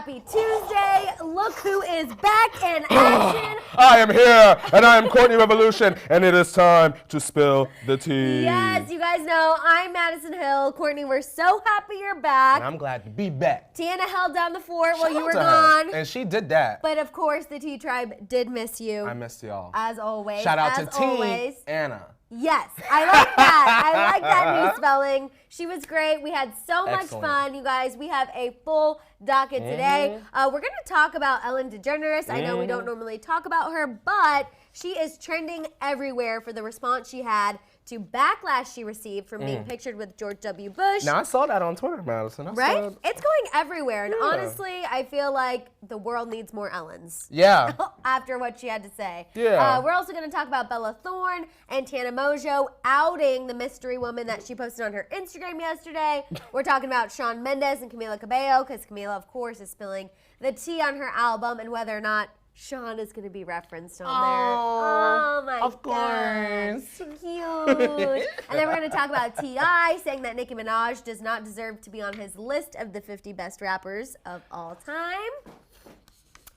happy Tuesday. Look who is back in action. I am here, and I am Kourtney Revolution, and it is time to spill the tea. Yes, you guys know I'm Maddison Hill. Kourtney, we're so happy you're back. And I'm glad to be back. Tana held down the fort while you were Shout out to her. gone. And she did that. But of course, the T Tribe did miss you. I missed y'all. As always. Shout out as to always. T Anna. Yes, I like that. I like that new spelling. She was great. We had so much fun, you guys. We have a full docket today. We're going to talk about Ellen DeGeneres. I know we don't normally talk about her, but she is trending everywhere for the response she had to backlash she received from being pictured with George W. Bush. Now, I saw that on Twitter, Madison. Right? It's going everywhere. And honestly, I feel like the world needs more Ellens. Yeah. After what she had to say. Yeah. We're also going to talk about Bella Thorne and Tana Mojo outing the mystery woman that she posted on her Instagram yesterday. We're talking about Shawn Mendes and Camila Cabello, because Camila, of course, is spilling the tea on her album and whether or not Shawn is going to be referenced on there. Oh my of God. course. Cute. And then we're going to talk about T.I. saying that Nicki Minaj does not deserve to be on his list of the 50 best rappers of all time.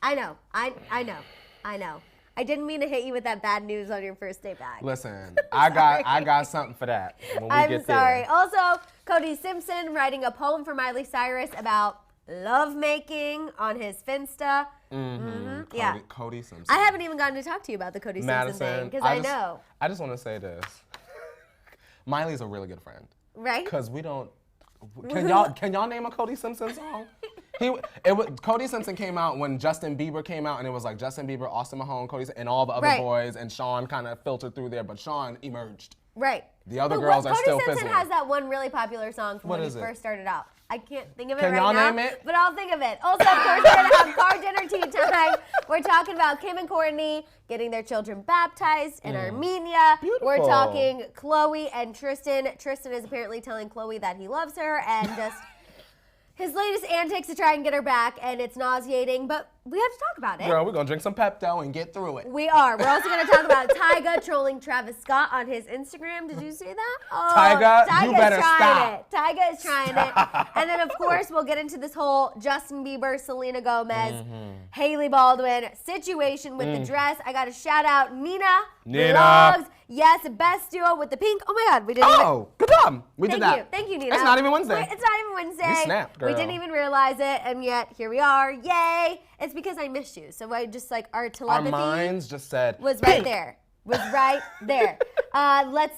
I know. I know. I didn't mean to hit you with that bad news on your first day back. Listen, I got something for that when we I'm get sorry. there. Also, Cody Simpson writing a poem for Miley Cyrus about lovemaking on his Finsta. Yeah. Cody Simpson. I haven't even gotten to talk to you about the Cody Simpson thing because I know. I just want to say this. Miley's a really good friend. Right? Because we don't. Can y'all name a Cody Simpson song? Cody Simpson came out when Justin Bieber came out, and it was like Justin Bieber, Austin Mahone, Cody, and all the other boys, and Shawn kind of filtered through there, but Shawn emerged. Right. The other girls are still Cody Simpson fizzling. has that one really popular song from when he is it? first started out. I can't think of it Can right y'all now. name it? But I'll think of it. Also, of course, we're going to have car dinner tea time. We're talking about Kim and Kourtney getting their children baptized in Armenia. Beautiful. We're talking Chloe and Tristan. Tristan is apparently telling Chloe that he loves her and just his latest antics to try and get her back, and it's nauseating, but we have to talk about it. Girl, we're going to drink some Pepto and get through it. We are. We're also going to talk about Tyga trolling Travis Scott on his Instagram. Did you see that? Oh, Tyga, you better stop. Tyga is trying it. And then, of course, we'll get into this whole Justin Bieber, Selena Gomez, Hailey Baldwin situation with the dress. I got to shout out Nina Vlogs. Yes, best duo with the pink. Oh, my God. We didn't even... Good job. We did that. Thank you, Nina. It's not even Wednesday. It's not even Wednesday. We snapped, girl. We didn't even realize it, and yet here we are. Yay. It's because I missed you. So I just like our telepathy. Our minds just said was right there. Let's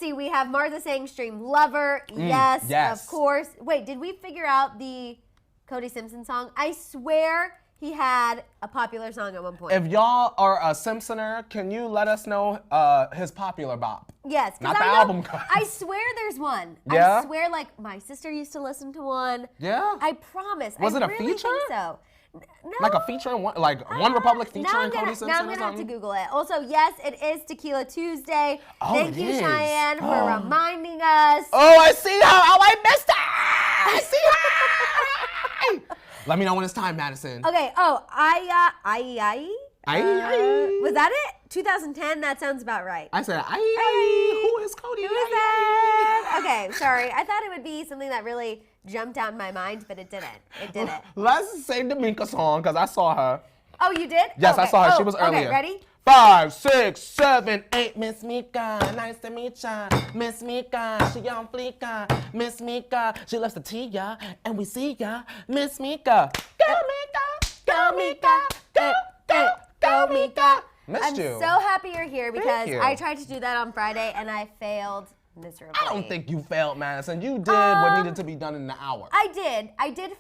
see. We have Martha saying stream Lover. Yes, of course. Wait, did we figure out the Cody Simpson song? I swear he had a popular song at one point. If y'all are a Simpsoner, can you let us know his popular bop? Yes, not the album cover. I swear there's one. Yeah? I swear, like my sister used to listen to one. Yeah. I promise. Was it a really feature? Think so. No. Like a feature, One Republic featuring Cody Simpson. Now I'm gonna have to Google it. Also, yes, it is Tequila Tuesday. Oh, Thank you, Cheyenne, for reminding us. Oh, I see her. Oh, I missed her. I see her. Let me know when it's time, Madison. Okay. Oh, was that it? 2010. That sounds about right. I said, who is Cody? Who is that? Okay, sorry. I thought it would be something that really jumped out in my mind, but it didn't. It didn't. Let's say the Minka song, because I saw her. Oh, you did? Yes, okay. I saw her. She was earlier. Okay, ready? 5, 6, 7, 8. Miss Mika, nice to meet ya. Miss Mika, she on fleeka. Miss Mika, she loves the tea ya, and we see ya. Miss Mika, go Mika, go Mika, go Mika. Missed you. I'm so happy you're here because I tried to do that on Friday and I failed miserably. I don't think you failed, Madison. You did what needed to be done in the hour. I did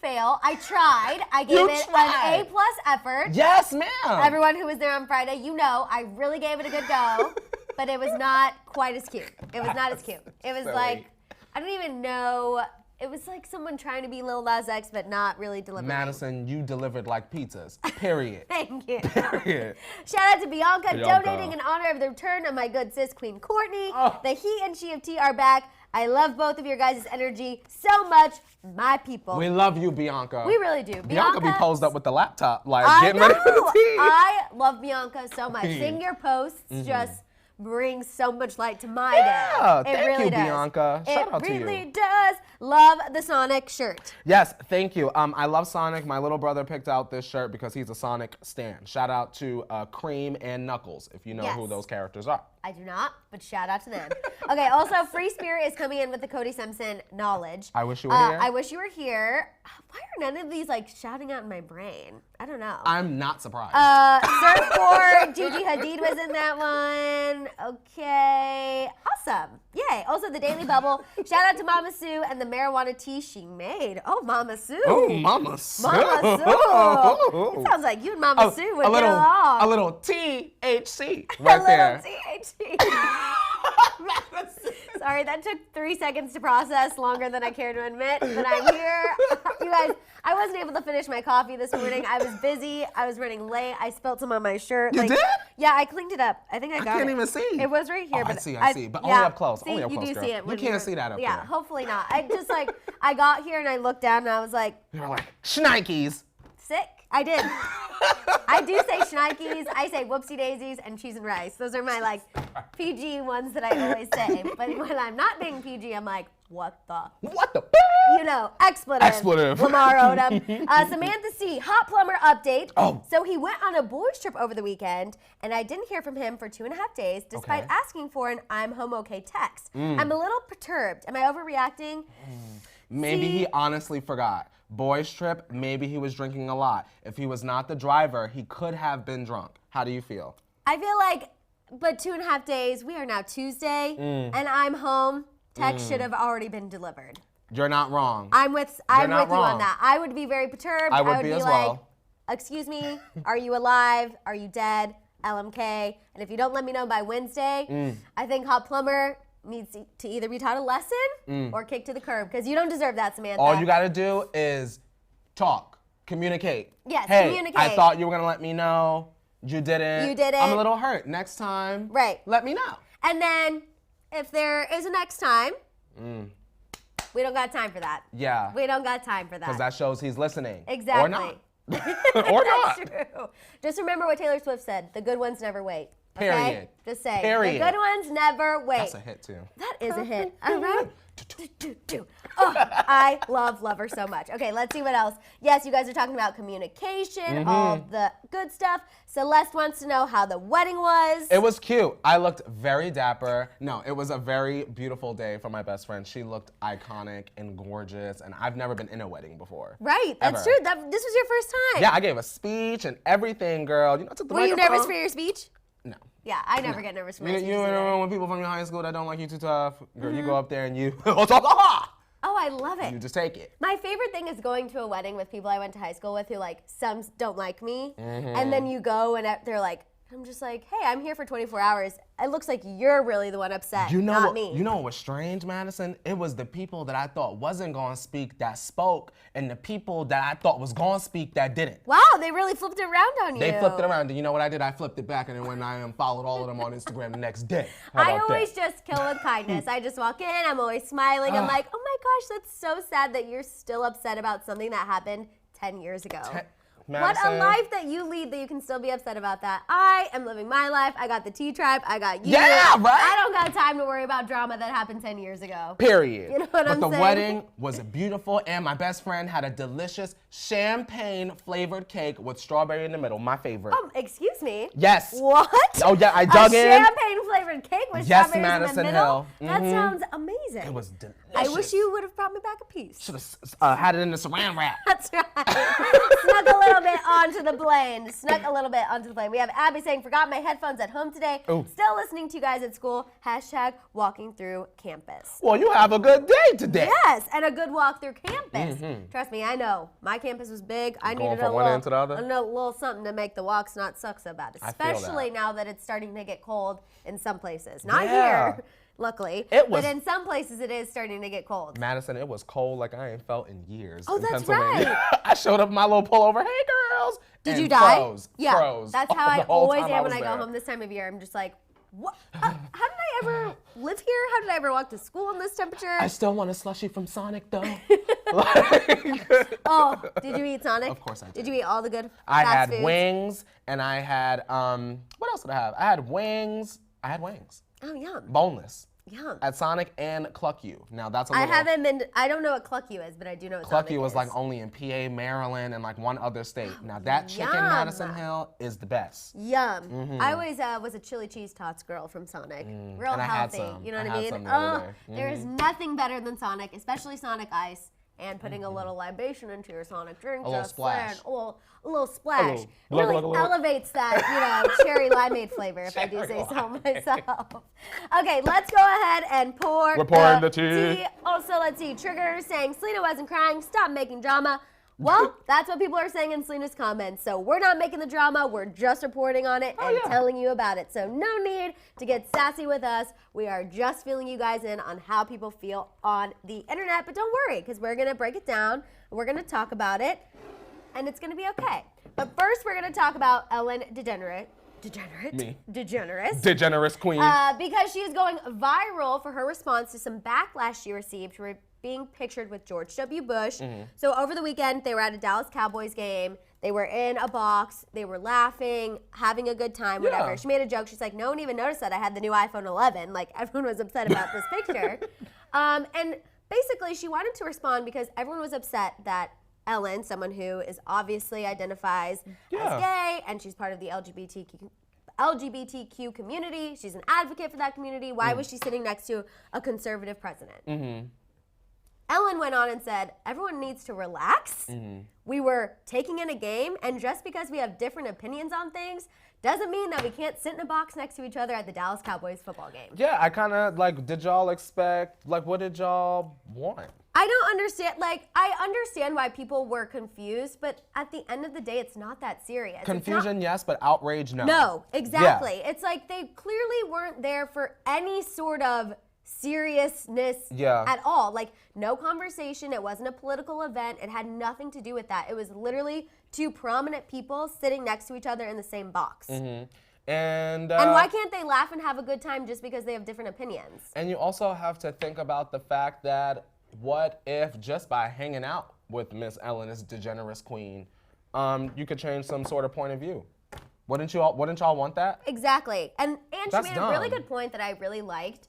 fail. I tried. I gave it an A+ effort. Yes, ma'am. Everyone who was there on Friday, you know, I really gave it a good go, but it was not quite as cute. It was not as cute. It was like, I don't even know. It was like someone trying to be Lil Nas X, but not really delivering. Madison, you delivered like pizzas, period. Thank you. Period. Shout out to Bianca donating in honor of the return of my good sis, Queen Kourtney. Oh. The he and she of tea are back. I love both of your guys' energy so much, my people. We love you, Bianca. We really do. Bianca be posed up with the laptop, like getting ready for the tea. I love Bianca so much. Seeing your posts just brings so much light to my day. Thank you, Bianca. Shout out to you. It really does. Love the Sonic shirt. Yes, thank you. I love Sonic. My little brother picked out this shirt because he's a Sonic stan. Shout out to Cream and Knuckles, if you know who those characters are. I do not, but shout out to them. Okay, also, Free Spirit is coming in with the Cody Simpson knowledge. I wish you were here. I wish you were here. Why are none of these like shouting out in my brain? I don't know. I'm not surprised. Surfboard, Gigi Hadid was in that one. Okay, awesome. Yay. Also, the Daily Bubble. Shout out to Mama Sue and the marijuana tea she made. Oh, Mama Sue. Oh, Mama Sue. Mama Sue. It sounds like you and Mama Sue would get along. A little THC right there. A little THC. Sorry, that took 3 seconds to process, longer than I care to admit, but I'm here. You guys, I wasn't able to finish my coffee this morning. I was busy. I was running late. I spilled some on my shirt. You did? Yeah, I cleaned it up. I think I got it. I can't even see. It was right here. Oh, but I see. But only up close. See, only up close, you do girl. see it. You can't see that up there. Yeah, hopefully not. I just I got here and I looked down and I was like. You're like, shnikes. Sick. I did. I do say shnikes. I say whoopsie daisies and cheese and rice. Those are my PG ones that I always say. But when I'm not being PG, I'm like, what the? You know, expletive. Lamar Odom. Samantha C. Hot plumber update. Oh. So he went on a boys trip over the weekend, and I didn't hear from him for 2.5 days, despite asking for an "I'm home okay" text. I'm a little perturbed. Am I overreacting? Maybe he honestly forgot. Boys trip, maybe he was drinking a lot. If he was not the driver, he could have been drunk. How do you feel? I feel like, but 2.5 days, we are now Tuesday, and I'm home. Text should have already been delivered. You're not wrong. I'm with you on that. I would be very perturbed. I would be as like, well. Excuse me, are you alive? Are you dead? LMK. And if you don't let me know by Wednesday, I think Hot Plumber needs to either be taught a lesson or kicked to the curb, because you don't deserve that, Samantha. All you gotta do is talk, communicate. Yes, hey, communicate. I thought you were gonna let me know. You didn't. You didn't. I'm a little hurt. Next time, let me know. And then, if there is a next time, we don't got time for that. Yeah. We don't got time for that. Because that shows he's listening. Exactly. Or not. Or not. That's true. Just remember what Taylor Swift said. The good ones never wait. Okay? Period. Just say. Period. The good ones never wait. That's a hit, too. That is a hit. All right. Oh, I love her so much. Okay, let's see what else. Yes, you guys are talking about communication, all the good stuff. Celeste wants to know how the wedding was. It was cute. I looked very dapper. No, it was a very beautiful day for my best friend. She looked iconic and gorgeous, and I've never been in a wedding before. Right, that's true. This was your first time. Yeah, I gave a speech and everything, girl. You know, I took the Were you microphone. nervous for your speech? No. Yeah, I never get nervous for my speeches. You know when people from your high school that don't like you too tough, girl, you go up there and you, oh, I love it. You just take it. My favorite thing is going to a wedding with people I went to high school with who some don't like me, and then you go and they're like, I'm just like, hey, I'm here for 24 hours. It looks like you're really the one upset, not me. You know what was strange, Maddison? It was the people that I thought wasn't going to speak that spoke, and the people that I thought was going to speak that didn't. Wow, they really flipped it around on you. They flipped it around. And you know what I did? I flipped it back, and then when I followed all of them on Instagram the next day. I always just kill with kindness. I just walk in, I'm always smiling. I'm like, oh my gosh, that's so sad that you're still upset about something that happened 10 years ago. Madison. What a life that you lead that you can still be upset about that. I am living my life. I got the T-Tribe. I got you. Yeah, right? I don't got time to worry about drama that happened 10 years ago. Period. You know what I'm saying? But the wedding was beautiful, and my best friend had a delicious champagne-flavored cake with strawberry in the middle, my favorite. Excuse me? Yes. What? Oh, yeah, I dug in. A champagne-flavored cake with strawberries in the Madison middle? Hill. That sounds amazing. It was delicious. I wish you would have brought me back a piece. Should have had it in the saran wrap. That's right. Snuck a little bit onto the plane. Snuck a little bit onto the plane. We have Abby saying, forgot my headphones at home today. Ooh. Still listening to you guys at school. Hashtag walking through campus. Well, you have a good day today. Yes, and a good walk through campus. Trust me, I know. My campus was big. I Going needed from a one little, end to the other? a little something to make the walks not suck so bad. I feel Especially that. now that it's starting to get cold in some places. Not Yeah. here, luckily. It was- but in some places it is starting to get cold. Madison, it was cold like I ain't felt in years. Oh, in that's Pennsylvania. right. I showed up in my little pullover. Hey, girls. Did and you die? Froze. Yeah, Froze. that's how I The whole always time am was when I go there. home this time of year. I'm just like, what? How did I ever live here? How did I ever walk to school in this temperature? I still want a slushie from Sonic, though. Oh, did you eat Sonic? Of course I did. Did you eat all the good I fast had foods? wings, and I had, what else did I have? I had wings. Oh, yum. Boneless. Yum. At Sonic and Cluck You. Now that's a I little... haven't been, I don't know what Cluck You is, but I do know what Cluck Sonic You was is. like only in PA, Maryland, and like one other state. Now that chicken Yum. Maddison Hill is the best. Yum. I always was a chili cheese tots girl from Sonic. Real And I had healthy. some. You know what I I had mean? some the other day. There is nothing better than Sonic, especially Sonic Ice, and putting a little libation into your Sonic drink. A little just splash. saying. A little splash. Look, Really look. elevates that, cherry limeade flavor, if I do say so myself. Okay, let's go ahead and pour We're pouring the tea. Also, let's see. Trigger saying Selena wasn't crying. Stop making drama. Well, that's what people are saying in Selena's comments. So we're not making the drama. We're just reporting on it and telling you about it. So no need to get sassy with us. We are just filling you guys in on how people feel on the internet. But don't worry, because we're going to break it down. We're going to talk about it. And it's going to be okay. But first, we're going to talk about Ellen DeGeneres. Me. DeGeneres. DeGeneres queen. Because she is going viral for her response to some backlash she received for being pictured with George W. Bush. So over the weekend, they were at a Dallas Cowboys game. They were in a box. They were laughing, having a good time, whatever. Yeah. She made a joke. She's like, no one even noticed that I had the new iPhone 11. Like, everyone was upset about this picture. And basically, she wanted to respond because everyone was upset that Ellen, someone who is obviously identifies as gay, and she's part of the LGBTQ community. She's an advocate for that community. Why was she sitting next to a conservative president? Ellen went on and said, everyone needs to relax. We were taking in a game, and just because we have different opinions on things doesn't mean that we can't sit in a box next to each other at the Dallas Cowboys football game. Yeah, I kind of, did y'all expect, what did y'all want? I don't understand, I understand why people were confused, but at the end of the day, it's not that serious. Confusion, yes, but outrage, no. No, exactly. Yeah. It's like they clearly weren't there for any sort of seriousness at all. Like, no conversation. It wasn't a political event. It had nothing to do with that. It was literally two prominent people sitting next to each other in the same box. And why can't they laugh and have a good time just because they have different opinions? And you also have to think about the fact that what if just by hanging out with Miss Ellen as DeGeneres queen, you could change some sort of point of view? Wouldn't y'all want that? Exactly. And she made a really dumb. good point that I really liked.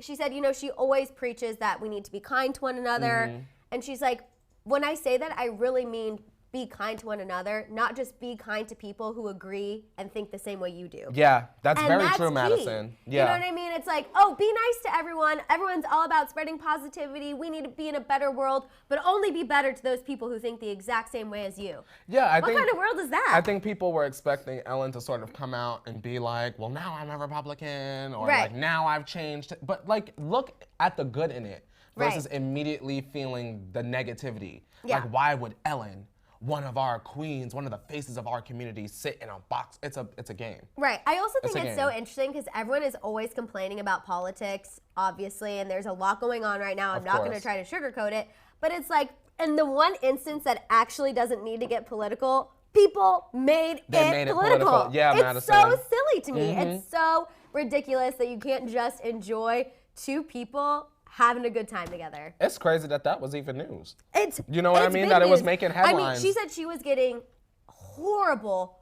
She said, she always preaches that we need to be kind to one another. And she's like, when I say that, I really mean be kind to one another, not just be kind to people who agree and think the same way you do. Yeah, that's And very that's true, key. Madison. Yeah. You know what I mean? It's like, oh, be nice to everyone. Everyone's all about spreading positivity. We need to be in a better world, but only be better to those people who think the exact same way as you. Yeah, What kind of world is that? I think people were expecting Ellen to sort of come out and be like, well, now I'm a Republican, or Right. like, now I've changed. But look at the good in it versus immediately feeling the negativity. Yeah. Like, why would Ellen, one of our queens, one of the faces of our community, sit in a box? It's a game. Right. I also think It's a it's so game. interesting because everyone is always complaining about politics, obviously, and there's a lot going on right now. I'm not going to course. try to sugarcoat it, but it's like, in the one instance that actually doesn't need to get political, people made it political. Yeah, it's Madison. so silly to me. It's so ridiculous that you can't just enjoy two people having a good time together. It's crazy that was even news. It's You know what I it's mean? big That it was news. making I mean, headlines. she said she was getting horrible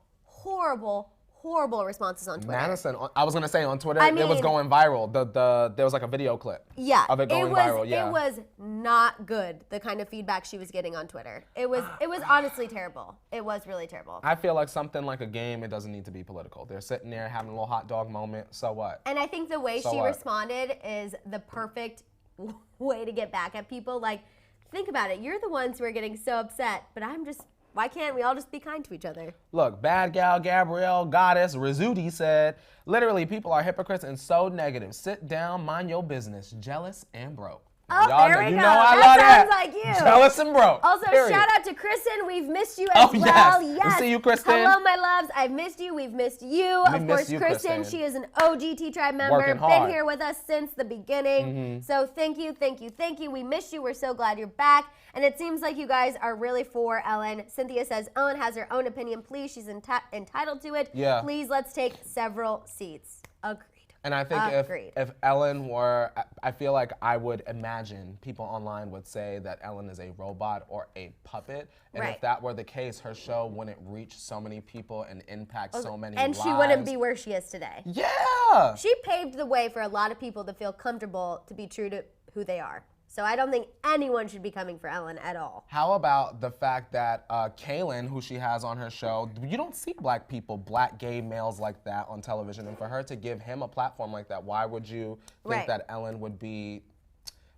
responses on Twitter. Madison, I was gonna say on Twitter, I it was mean- going viral. There was like a video clip. Yeah, Of it going viral. Yeah. It was not good, the kind of feedback she was getting on Twitter. It was honestly terrible. It was really terrible. I feel like something like a game, it doesn't need to be political. They're sitting there having a little hot dog moment. So what? And I think the way So she what? responded is the perfect way to get back at people. Like, think about it. You're the ones who are getting so upset, but why can't we all just be kind to each other? Look, bad gal Gabrielle Goddess Rizzuti said, literally, people are hypocrites and so negative. Sit down, mind your business, jealous and broke. Oh, Y'all there know, we you go. know I That love that. sounds like you. Jealous and broke. Also, period. shout out to Kristen. We've missed you as Oh, well. yes. We see you, Kristen. Hello, my loves. I've missed you. We've missed you. We Of miss course, you, Kristen. Kristen. She is an OG T-Tribe member. Working Been hard. here with us since the beginning. So thank you. We miss you. We're so glad you're back. And it seems like you guys are really for Ellen. Cynthia says, Ellen has her own opinion. Please, she's entitled to it. Yeah. Please, let's take several seats. Agreed. And I think if Ellen were, I feel like I would imagine people online would say that Ellen is a robot or a puppet. And if that were the case, her show wouldn't reach so many people and impact so many lives. And she wouldn't be where she is today. Yeah. She paved the way for a lot of people to feel comfortable to be true to who they are. So I don't think anyone should be coming for Ellen at all. How about the fact that Kaylin, who she has on her show, you don't see black people, black gay males like that on television. And for her to give him a platform like that, why would you think that Ellen would be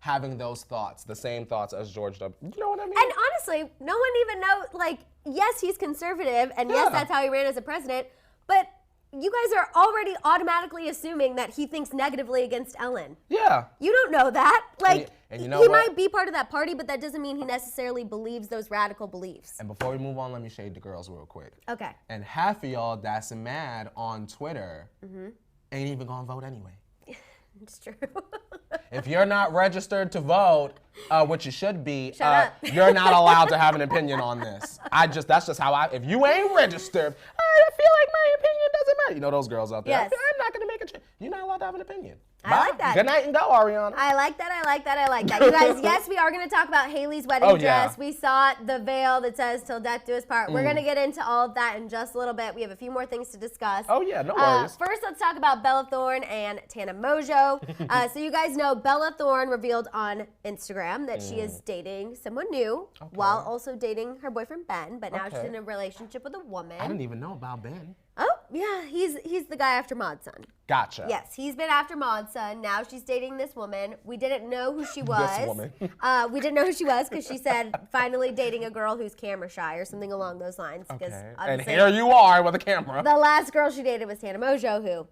having those thoughts, the same thoughts as George W. You know what I mean? And honestly, no one even knows, like, yes, he's conservative, and yes, that's how he ran as a president, but you guys are already automatically assuming that he thinks negatively against Ellen. Yeah. You don't know that. Like, and you know he what? might be part of that party, but that doesn't mean he necessarily believes those radical beliefs. And before we move on, let me shade the girls real quick. Okay. And half of y'all that's mad on Twitter ain't even gonna vote anyway. It's true. If you're not registered to vote, which you should be, Shut up. you're not allowed to have an opinion on this. That's just how if you ain't registered, I feel like my opinion doesn't matter. You know those girls out there. Yes. I'm not gonna make a change. You're not allowed to have an opinion. I like that. Good night and go, Ariana. I like that. You guys, yes, we are going to talk about Hailey's wedding dress. We saw the veil that says "Till death do us part." We're going to get into all of that in just a little bit. We have a few more things to discuss. Oh yeah, no worries. First, let's talk about Bella Thorne and Tana Mojo. So you guys know Bella Thorne revealed on Instagram that she is dating someone new while also dating her boyfriend Ben, but now she's in a relationship with a woman. I didn't even know about Ben. Oh, yeah, he's the guy after Maud's son. Gotcha. Yes, he's been after Maud's son. Now she's dating this woman. We didn't know who she was. This woman. We didn't know who she was because she said finally dating a girl who's camera shy or something along those lines. Okay. And here you are with a camera. The last girl she dated was Tana Mojo, who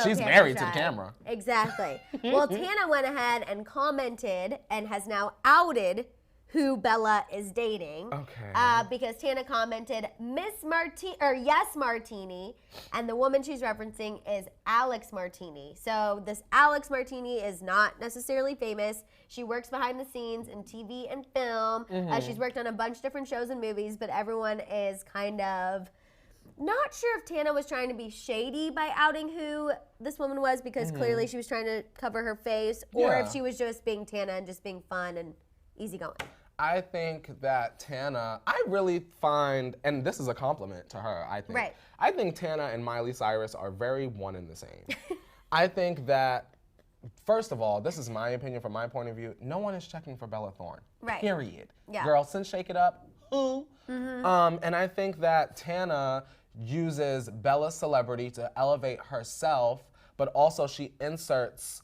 she's married to the camera. Exactly. Well, Tana went ahead and commented and has now outed who Bella is dating. Okay. Because Tana commented, yes Martini, and the woman she's referencing is Alex Martini. So this Alex Martini is not necessarily famous. She works behind the scenes in TV and film. She's worked on a bunch of different shows and movies, but everyone is kind of not sure if Tana was trying to be shady by outing who this woman was, because clearly she was trying to cover her face, or if she was just being Tana and just being fun and easygoing. I think that Tana, I really find, and this is a compliment to her, I think. Right. I think Tana and Miley Cyrus are very one and the same. I think that, first of all, this is my opinion from my point of view, no one is checking for Bella Thorne. Right. Period. Yeah. Girl, since Shake It Up, who? And I think that Tana uses Bella's celebrity to elevate herself, but also she inserts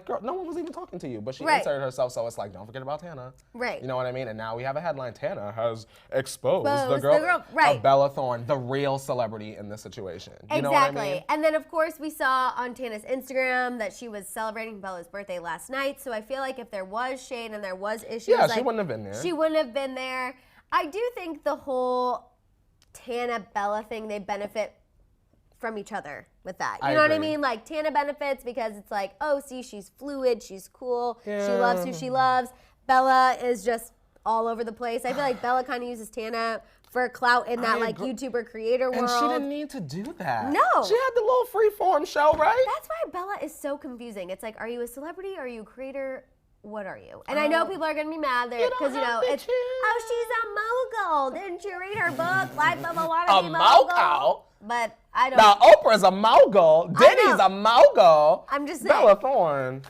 girl, no one was even talking to you, but she inserted herself, so it's like, don't forget about Tana. Right. You know what I mean? And now we have a headline, Tana has exposed the girl right. of Bella Thorne, the real celebrity in this situation. You know what I mean? And then, of course, we saw on Tana's Instagram that she was celebrating Bella's birthday last night, so I feel like if there was shade and there was issues, she wouldn't have been there. She wouldn't have been there. I do think the whole Tana-Bella thing, they benefit from each other with that. You know what I mean? Like, Tana benefits because it's like, oh, see, she's fluid, she's cool, she loves who she loves. Bella is just all over the place. I feel like Bella kind of uses Tana for clout in that, like, YouTuber creator world. And she didn't need to do that. No. She had the little freeform show, right? That's why Bella is so confusing. It's like, are you a celebrity? Are you a creator? What are you? And I know people are going to be mad there because, it's, she's a mogul. Didn't you read her book, Life of a Wannabe Mogul? But I don't. Now, Oprah's a mogul. Diddy's a mogul. I'm just saying. Bella Thorne.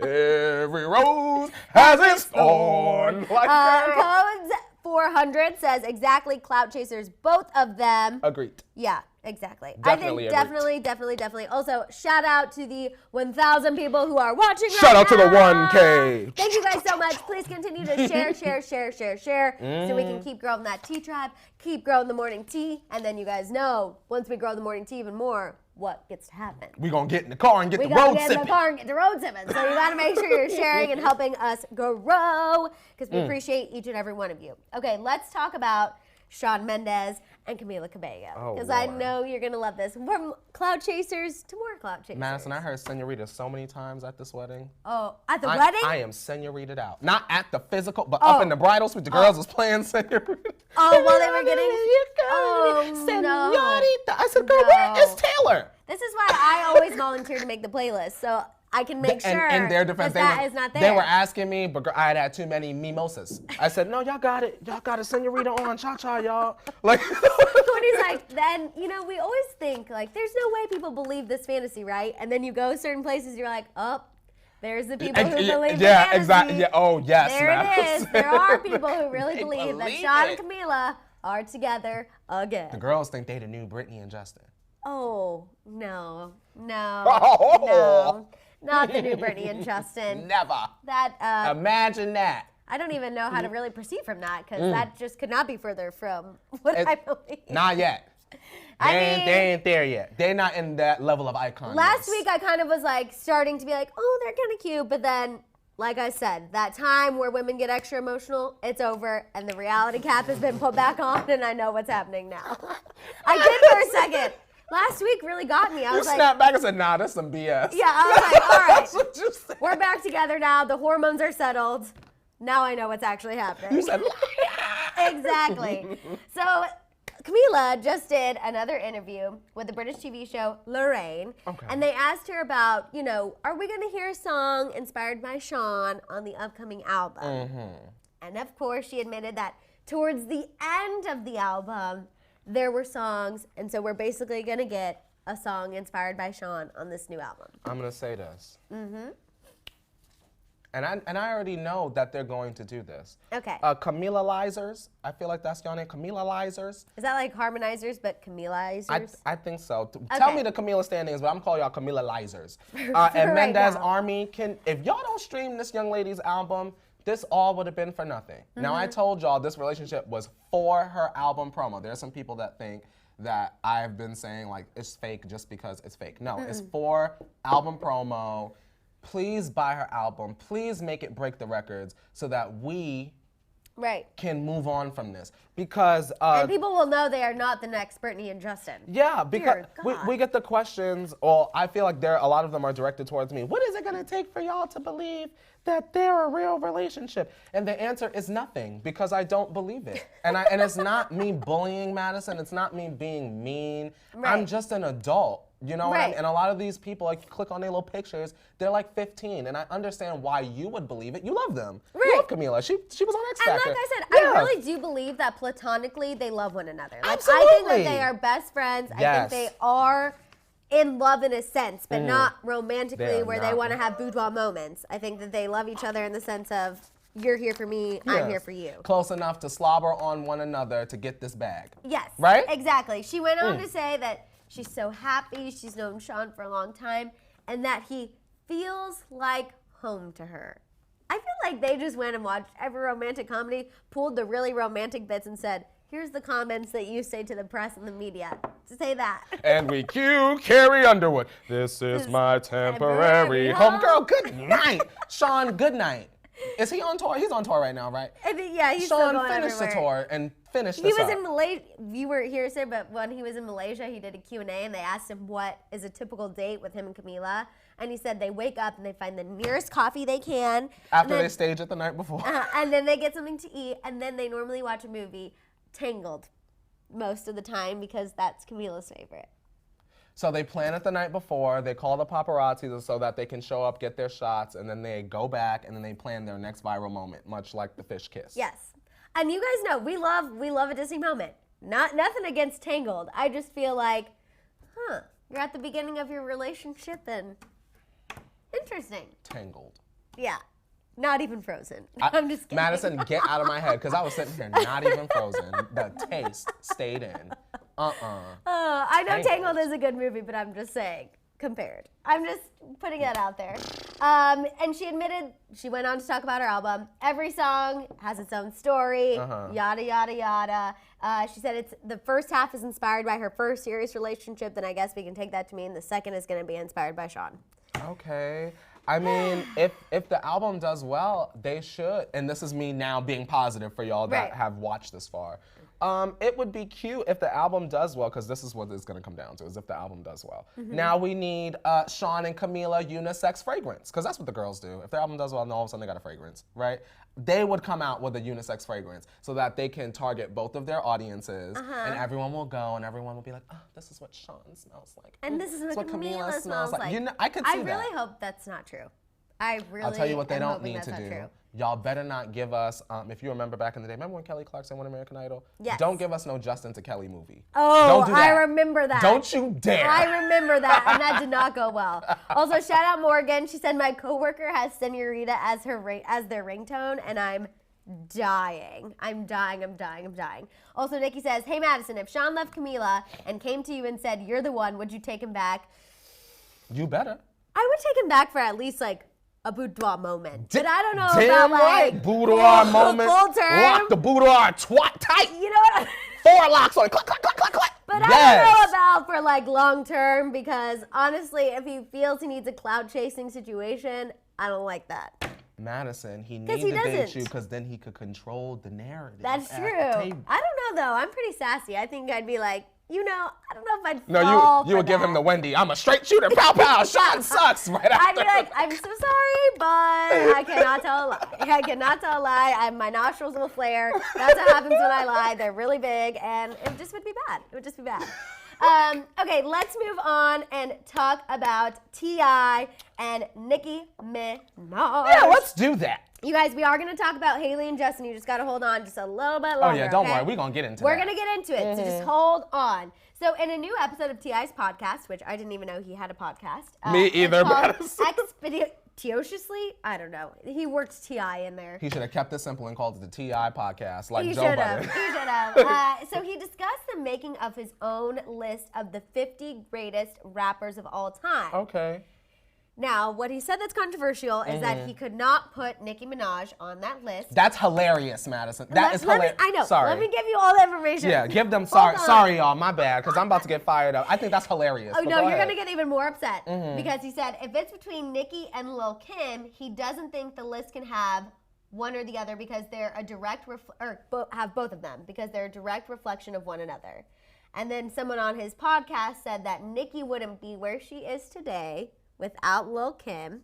Every rose has its thorn. Codes 400 says exactly, clout chasers, both of them. Agreed. Yeah, exactly. Definitely I think definitely. Also, shout out to the 1,000 people who are watching Shout out to the 1K. Thank you guys so much. Please continue to share so we can keep growing that tea tribe, keep growing the morning tea, and then you guys know, once we grow the morning tea even more, what gets to happen. We're going to get in the car and get the road sipping. Get in the car and get the road sipping. So you got to make sure you're sharing and helping us grow, because we appreciate each and every one of you. Okay, let's talk about Shawn Mendes and Camila Cabello. Because I know you're going to love this. From Cloud Chasers to more Cloud Chasers. Madison, I heard Senorita so many times at this wedding. Oh, at the wedding? I am Senorita out. Not at the physical, but up in the bridal suite, the girls was playing Senorita. Oh, while they were getting... Senorita. I said, girl, where is Taylor? This is why I always volunteer to make the playlist. So I can make sure in their defense, that is not there. They were asking me, but I had too many mimosas. I said, no, y'all got it. Y'all got a Senorita on. Cha-cha, y'all. Like, Courtney's like, then, we always think, like, there's no way people believe this fantasy, right? And then you go certain places, you're like, oh, there's the people who believe the fantasy. Exactly. Yeah, oh, yes. There it is. There are people who really believe that Shawn and Camila are together again. The girls think they the new Britney and Justin. Oh, no. Oh. No. Not the new Britney and Justin. Never. Imagine that. I don't even know how to really proceed from that, because that just could not be further from what I believe. Not yet. They ain't there yet. They're not in that level of icon. Last week I kind of was like starting to be like, oh, they're kind of cute, but then, like I said, that time where women get extra emotional, it's over, and the reality cap has been put back on, and I know what's happening now. I did for a second. Last week really got me. I was like, snapped back and said, nah, that's some BS. Yeah, I was like, all right, we're back together now. The hormones are settled. Now I know what's actually happening. You said, exactly. So Camila just did another interview with the British TV show Lorraine. Okay. And they asked her about, are we going to hear a song inspired by Shawn on the upcoming album? Mm-hmm. And of course, she admitted that towards the end of the album, there were songs, and so we're basically going to get a song inspired by Shawn on this new album. I'm going to say this. Mm-hmm. And I already know that they're going to do this. Okay. Camila-lizers, I feel like that's your name, Camila-lizers. Is that like harmonizers, but Camila-izers? I think so. Okay. Tell me the Camila standings, but I'm calling y'all Camila-lizers. And Mendes Army, if y'all don't stream this young lady's album, this all would have been for nothing. Mm-hmm. Now, I told y'all this relationship was for her album promo. There are some people that think that I've been saying, like, it's fake just because it's fake. No, it's for album promo. Please buy her album. Please make it break the records so that we can move on from this. Because and people will know they are not the next Britney and Justin. Yeah, because we get the questions, or I feel like a lot of them are directed towards me. What is it going to take for y'all to believe that they're a real relationship? And the answer is nothing, because I don't believe it. And it's not me bullying Madison. It's not me being mean. Right. I'm just an adult. You know what I mean? And a lot of these people, like, you click on their little pictures, they're like 15, and I understand why you would believe it. You love them. Right. You love Camila. She was on X Factor. And like I said, I really do believe that platonically they love one another. Like, absolutely. I think that they are best friends. Yes. I think they are in love in a sense, but not romantically where they want to have boudoir moments. I think that they love each other in the sense of, you're here for me, I'm here for you. Close enough to slobber on one another to get this bag. Yes. Right? Exactly. She went on to say that she's so happy, she's known Shawn for a long time, and that he feels like home to her. I feel like they just went and watched every romantic comedy, pulled the really romantic bits and said, here's the comments that you say to the press and the media. To say that. And we cue Carrie Underwood. This is my temporary home. Girl, good night. Shawn, good night. Is he on tour? He's on tour right now, right? I think, yeah, he's Shawn still going finished everywhere. the tour and finished He was in Malaysia. You were here, sir, but when he was in Malaysia, he did a Q&A, and they asked him what is a typical date with him and Camila. And he said they wake up and they find the nearest coffee they can. After they stage it the night before. And then they get something to eat, and then they normally watch a movie, Tangled, most of the time, because that's Camila's favorite. So they plan it the night before, they call the paparazzi so that they can show up, get their shots, and then they go back and then they plan their next viral moment, much like the fish kiss. Yes. And you guys know, we love a Disney moment. Nothing against Tangled. I just feel like, you're at the beginning of your relationship and interesting. Tangled. Yeah. Not even Frozen. I'm just kidding. Madison, get out of my head, because I was sitting here not even Frozen. The taste stayed in. I know Tangled is a good movie, but I'm just saying, compared. I'm just putting that out there. And she admitted, she went on to talk about her album. Every song has its own story, yada, yada, yada. She said the first half is inspired by her first serious relationship, then I guess we can take that to mean the second is going to be inspired by Shawn. Okay. I mean, if the album does well, they should, and this is me now being positive for y'all that have watched this far, It would be cute if the album does well, because this is what it's gonna come down to, is if the album does well. Now we need Sean and Camila unisex fragrance, because that's what the girls do. If their album does well, then all of a sudden they got a fragrance, right? They would come out with a unisex fragrance so that they can target both of their audiences, and everyone will go and everyone will be like, oh, this is what Sean smells like. And this is what Camila smells like. You know, I could see that. I really hope that's not true. I'll tell you what they don't need to do. Y'all better not give us, if you remember back in the day, remember when Kelly Clarkson won American Idol? Yes. Don't give us no Justin to Kelly movie. Oh, don't do that. I remember that. Don't you dare. I remember that, and that did not go well. Also, shout out Morgan. She said, my coworker has Senorita as their ringtone, and I'm dying. I'm dying. Also, Nikki says, hey, Maddison, if Sean left Camila and came to you and said, you're the one, would you take him back? You better. I would take him back for at least, like, a boudoir moment. But I don't know Damn about, right. like, Boudoir moment. Full term. Lock the boudoir tight. You know what 4 locks on it. Click, click, click, click, click. But yes. I don't know about for, like, long term, because, honestly, if he feels he needs a cloud-chasing situation, I don't like that. Madison, he needs to date you because then he could control the narrative. That's true. I don't know, though. I'm pretty sassy. I think I'd be like, you know, I don't know if I'd fall you would give him the Wendy. I'm a straight shooter. Pow, pow. Sean sucks. Right after. I'd be like, I'm so sorry, but I cannot tell a lie. My nostrils will flare. That's what happens when I lie. They're really big, and it just would be bad. Okay, let's move on and talk about T.I. and Nicki Minaj. Yeah, let's do that. You guys, we are going to talk about Hailey and Justin. You just got to hold on just a little bit longer. Oh, yeah, don't worry. We're going to get into We're going to get into it, so just hold on. So in a new episode of T.I.'s podcast, which I didn't even know he had a podcast. Me either, Madison. Expeditiously? I don't know. He worked T.I. in there. He should have kept it simple and called it the T.I. podcast, like Joe Budden. He should have. So he discussed the making of his own list of the 50 greatest rappers of all time. Okay. Now, what he said that's controversial is that he could not put Nicki Minaj on that list. That's hilarious, Madison. That is hilarious. I know. Sorry. Let me give you all the information. Yeah, give them. Sorry, y'all. My bad, because I'm about to get fired up. I think that's hilarious. Oh, no, you're going to get even more upset. Because he said if it's between Nicki and Lil Kim, he doesn't think the list can have one or the other because they're a direct have both of them because they're a direct reflection of one another. And then someone on his podcast said that Nicki wouldn't be where she is today without Lil Kim.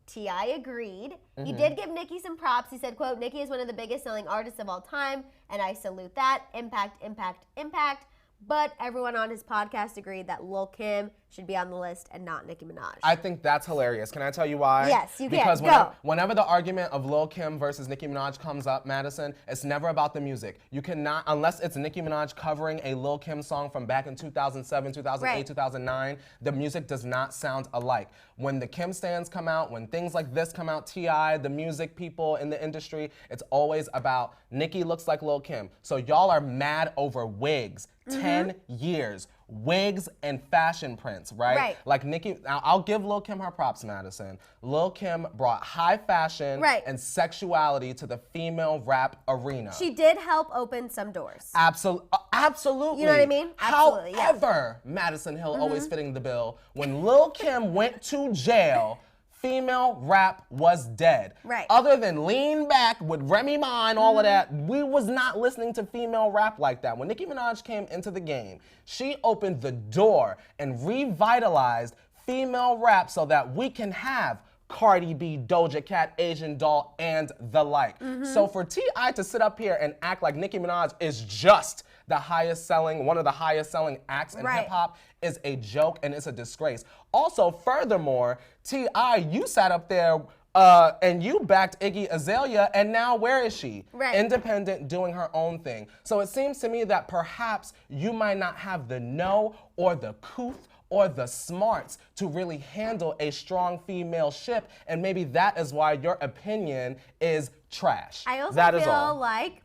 T.I. agreed. He did give Nicki some props. He said, quote, Nicki is one of the biggest selling artists of all time, and I salute that. Impact. But everyone on his podcast agreed that Lil Kim should be on the list and not Nicki Minaj. I think that's hilarious. Can I tell you why? Yes, you can. Because whenever the argument of Lil Kim versus Nicki Minaj comes up, Madison, it's never about the music. You cannot, unless it's Nicki Minaj covering a Lil Kim song from back in 2007, 2008, 2009, the music does not sound alike. When the Kim stands come out, when things like this come out, T.I., the music people in the industry, it's always about Nicki looks like Lil Kim. So y'all are mad over wigs. 10 years. Wigs and fashion prints, right? Like Nicki, I'll give Lil Kim her props, Madison. Lil Kim brought high fashion and sexuality to the female rap arena. She did help open some doors. Absolutely. You know what I mean? Absolutely, However, Madison Hill always fitting the bill. When Lil Kim went to jail, female rap was dead. Other than Lean Back with Remy Ma and all of that, we was not listening to female rap like that. When Nicki Minaj came into the game, she opened the door and revitalized female rap so that we can have Cardi B, Doja Cat, Asian Doll, and the like. So for T.I. to sit up here and act like Nicki Minaj is just the highest selling, one of the highest selling acts in hip hop is a joke and it's a disgrace. Also, furthermore, T.I., you sat up there and you backed Iggy Azalea, and now where is she? Independent, doing her own thing. So it seems to me that perhaps you might not have the know or the couth or the smarts to really handle a strong female ship, and maybe that is why your opinion is trash. I also feel like,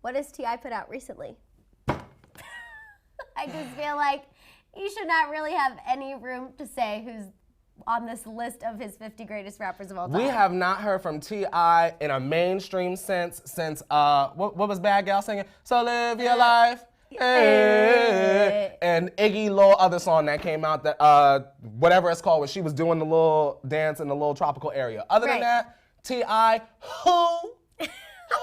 what has T.I. put out recently? I just feel like he should not really have any room to say who's on this list of his 50 greatest rappers of all time. We have not heard from T.I. in a mainstream sense since, what was Bad Gal singing? So live your life. Hey. And Iggy, little other song that came out that, whatever it's called, where she was doing the little dance in the little tropical area. Other than that, T.I., who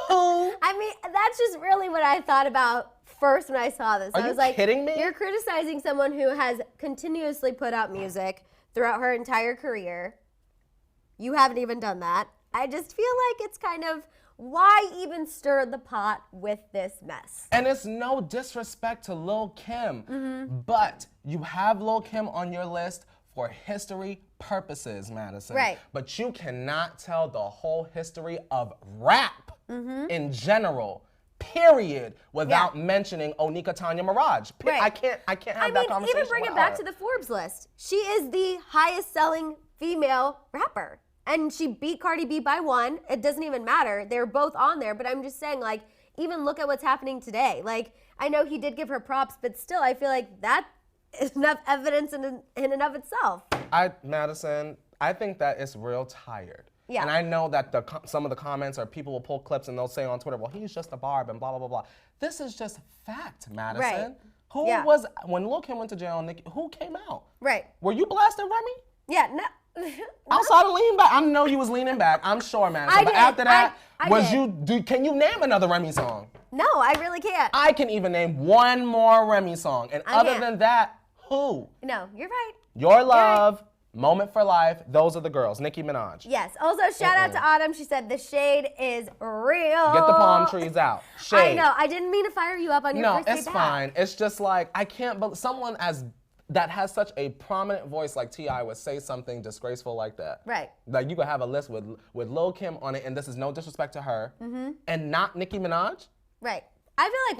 Who? I mean, that's just really what I thought about first when I saw this. I was like, kidding me? You're criticizing someone who has continuously put out music throughout her entire career. You haven't even done that. I just feel like it's kind of, why even stir the pot with this mess? And it's no disrespect to Lil Kim, but you have Lil Kim on your list for history purposes, Maddison. Right. But you cannot tell the whole history of rap in general, period, without mentioning Onika Tanya Mirage. Right. I can't have that conversation even bring with it back her. to the Forbes list. She is the highest selling female rapper. And she beat Cardi B by 1. It doesn't even matter. They're both on there. But I'm just saying, like, even look at what's happening today. Like, I know he did give her props, but still, I feel like that is enough evidence in and of itself. Madison, I think that it's real tired. Yeah. And I know that some of the comments are people will pull clips and they'll say on Twitter, well, he's just a barb and blah, blah, blah, blah. This is just fact, Madison. Right. Who was, when Lil Kim went to jail, Nicki, who came out? Right. Were you blasting Remy? Yeah, no. Outside of leaning back, I know you was leaning back. I'm sure, Madison. But after that, can you name another Remy song? No, I really can't. I can even name one more Remy song. And other than that, who? No, you're right. Your Love, Moment for Life, those are the girls. Nicki Minaj. Yes. Also, shout out to Autumn. She said the shade is real. Get the palm trees out. Shade. I know. I didn't mean to fire you up on your first day back. No, it's fine. It's just like, I can't believe someone that has such a prominent voice like T.I. would say something disgraceful like that. Right. Like, you could have a list with Lil Kim on it, and this is no disrespect to her, and not Nicki Minaj? Right. I feel like,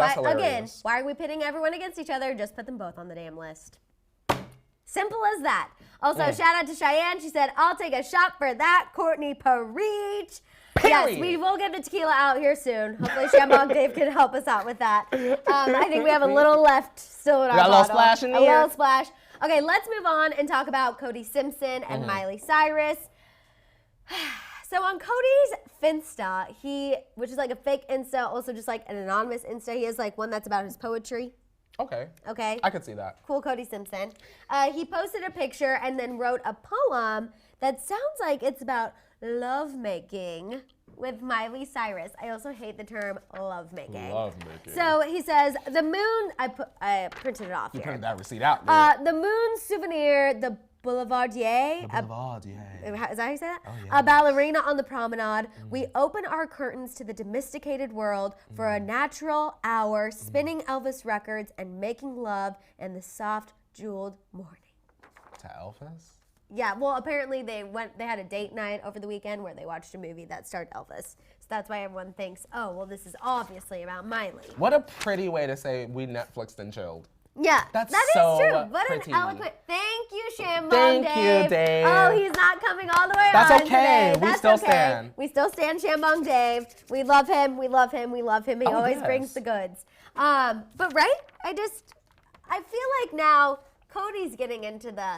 That's why are we pitting everyone against each other? Just put them both on the damn list. Simple as that. Also, shout out to Cheyenne. She said, I'll take a shot for that. Kourtney, preach. Yes, we will get the tequila out here soon. Hopefully Shambong Dave can help us out with that. I think we have a little left still in our bottle. A little splash in the air. A little splash. Okay, let's move on and talk about Cody Simpson and Miley Cyrus. So on Cody's Finsta, which is like a fake Insta, also just like an anonymous Insta, he has like one that's about his poetry. Okay. Okay. I could see that. Cool, Cody Simpson. He posted a picture and then wrote a poem that sounds like it's about lovemaking with Miley Cyrus. I also hate the term lovemaking. Lovemaking. So he says, the moon, I printed it off here. You printed that receipt out, man. The moon souvenir, the Boulevardier. Is that how you say that? Oh, yeah. A ballerina on the promenade. We open our curtains to the domesticated world for a natural hour, spinning Elvis records and making love in the soft, jeweled morning. To Elvis? Yeah, well, apparently they had a date night over the weekend where they watched a movie that starred Elvis. So that's why everyone thinks, oh, well, this is obviously about Miley. What a pretty way to say we Netflixed and chilled. Yeah, that is so true. What pretty. an eloquent. Thank you, Shambong Thank Dave. you, Dave. Oh, he's not coming all the way That's on okay. today. We still stand. We still stand Shambong Dave. We love him. We love him. We love him. He always brings the goods. But right, I feel like now Cody's getting into the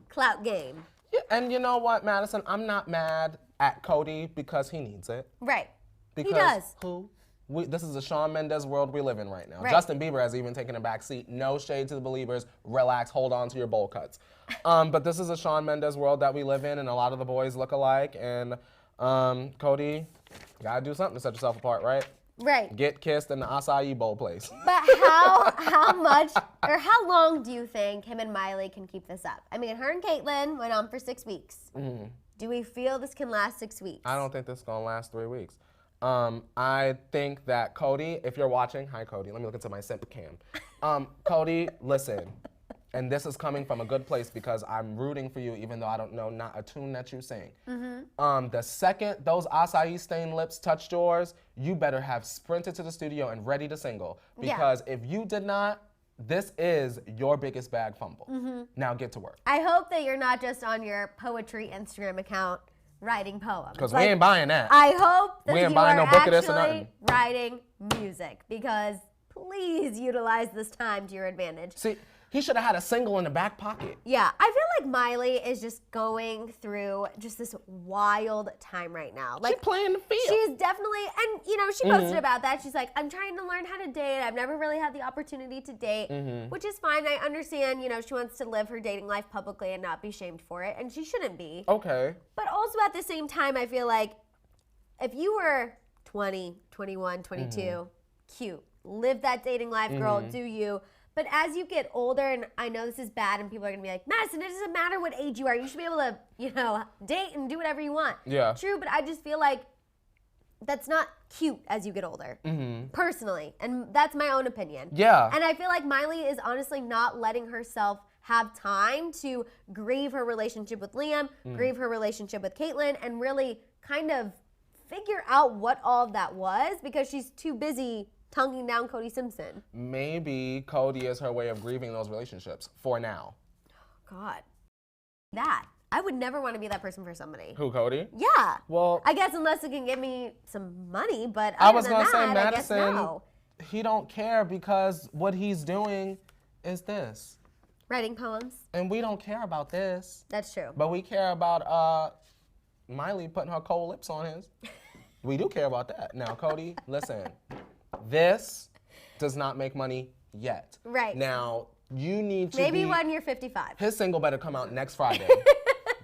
clout game. Yeah, and you know what, Madison? I'm not mad at Cody because he needs it. Right. Because he does. This is a Shawn Mendes world we live in right now. Right. Justin Bieber has even taken a back seat. No shade to the Beliebers. Relax, hold on to your bowl cuts. But this is a Shawn Mendes world that we live in, and a lot of the boys look alike. And Cody, you gotta do something to set yourself apart, right? Right. Get kissed in the acai bowl place. But how much or how long do you think him and Miley can keep this up? I mean, her and Caitlyn went on for 6 weeks. Mm-hmm. Do we feel this can last 6 weeks? I don't think this is gonna last 3 weeks. I think that Cody, if you're watching, hi Cody, let me look into my simp cam. Cody, listen, and this is coming from a good place because I'm rooting for you even though I don't know not a tune that you sing. Mm-hmm. The second those acai stained lips touched yours, you better have sprinted to the studio and ready to single because if you did not, this is your biggest bag fumble. Mm-hmm. Now get to work. I hope that you're not just on your poetry Instagram account writing poems. Because we ain't buying that. I hope that we ain't you buying are no book of this or actually nothing. writing music because please utilize this time to your advantage. See, he should have had a single in the back pocket. Yeah, I feel like Miley is just going through just this wild time right now. Like she's playing the field. She's definitely, and you know, she posted about that. She's like, I'm trying to learn how to date. I've never really had the opportunity to date, which is fine. I understand, you know, she wants to live her dating life publicly and not be shamed for it, and she shouldn't be. Okay. But also at the same time, I feel like if you were 20, 21, 22. Cute. Live that dating life, girl. Do you. But as you get older, and I know this is bad, and people are going to be like, Maddison, it doesn't matter what age you are. You should be able to, date and do whatever you want. Yeah. True, but I just feel like that's not cute as you get older, personally. And that's my own opinion. Yeah. And I feel like Miley is honestly not letting herself have time to grieve her relationship with Liam, grieve her relationship with Caitlyn, and really kind of figure out what all of that was because she's too busy tonguing down Cody Simpson. Maybe Cody is her way of grieving those relationships for now. God. That. I would never want to be that person for somebody. Who, Cody? Yeah. Well, I guess unless it can give me some money, but I was going to say, I guess Maddison, no. he don't care because what he's doing is this. Writing poems. And we don't care about this. That's true. But we care about Miley putting her cold lips on his. We do care about that. Now, Cody, listen. This does not make money yet. Right. Now, you need to Maybe when you're 55. His single better come out next Friday.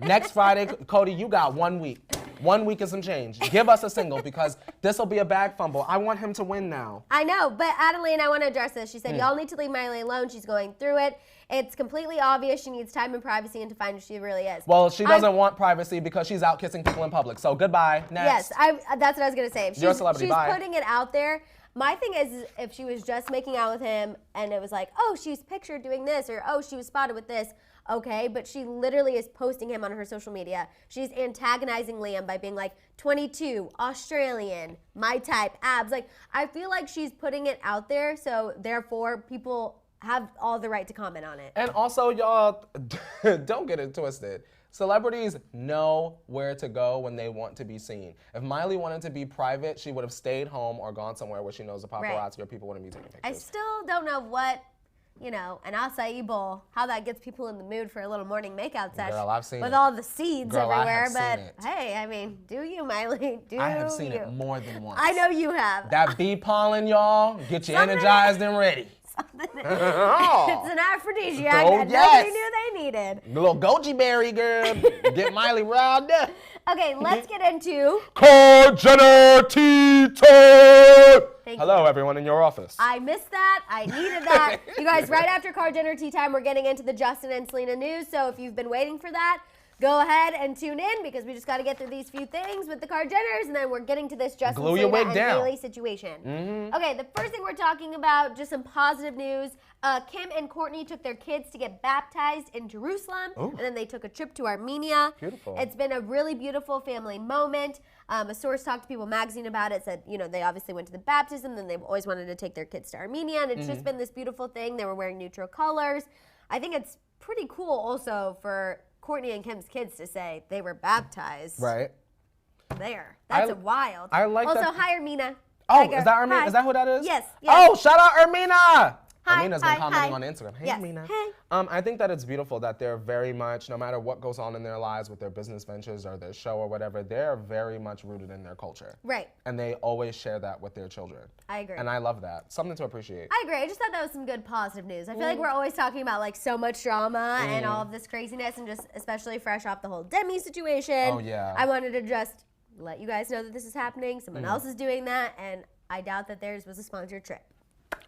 Next Friday, Cody, you got 1 week. 1 week and some change. Give us a single because this will be a bag fumble. I want him to win now. I know, but Adeline, I want to address this. She said, y'all need to leave Miley alone. She's going through it. It's completely obvious she needs time and privacy and to find who she really is. Well, she doesn't want privacy because she's out kissing people in public. So goodbye. Next. Yes, that's what I was going to say. You're a celebrity. She's Bye. putting it out there. My thing is if she was just making out with him and it was like, oh, she's pictured doing this or, oh, she was spotted with this, okay, but she literally is posting him on her social media. She's antagonizing Liam by being like, 22, Australian, my type, abs. Like, I feel like she's putting it out there, so therefore people have all the right to comment on it. And also, y'all, don't get it twisted. Celebrities know where to go when they want to be seen. If Miley wanted to be private, she would have stayed home or gone somewhere where she knows the paparazzi or people wouldn't be taking pictures. I still don't know what, an acai bowl, how that gets people in the mood for a little morning makeout session. Girl, I've seen with it. all the seeds Girl, everywhere. I have But seen it. hey, I mean, do you, Miley? Do I have seen you? it more than once. I know you have. That bee pollen, y'all, get you energized and ready. It's an aphrodisiac Oh, that yes. nobody knew they needed. The little goji berry, girl. Get Miley riled up. Okay, let's get into Hello, everyone in your office. I missed that. I needed that. You guys, right after Car Dinner Tea Time, we're getting into the Justin and Selena news. So if you've been waiting for that, go ahead and tune in because we just got to get through these few things with the Car Dinners, and then we're getting to this Justin, Selena, and Hailey situation. Okay, the first thing we're talking about, just some positive news. Kim and Kourtney took their kids to get baptized in Jerusalem, and then they took a trip to Armenia. Beautiful. It's been a really beautiful family moment. A source talked to People Magazine about it, said, they obviously went to the baptism, then they've always wanted to take their kids to Armenia, and it's just been this beautiful thing. They were wearing neutral colors. I think it's pretty cool also for Kourtney and Kim's kids to say they were baptized. Right. There. That's wild. I like also, that. hi, Ermina. Oh, Hi, is that Ermina? Hi. Is that who that is? Yes. Oh, shout out Ermina. Hi, Ermina's been hi, commenting hi. on Instagram. Hey, Yes. Ermina. Hey. I think that it's beautiful that they're very much, no matter what goes on in their lives with their business ventures or their show or whatever, they're very much rooted in their culture. Right. And they always share that with their children. I agree. And I love that. Something to appreciate. I agree. I just thought that was some good positive news. I feel like we're always talking about like so much drama and all of this craziness, and just especially fresh off the whole Demi situation. Oh, yeah. I wanted to just let you guys know that this is happening. Someone else is doing that, and I doubt that theirs was a sponsored trip.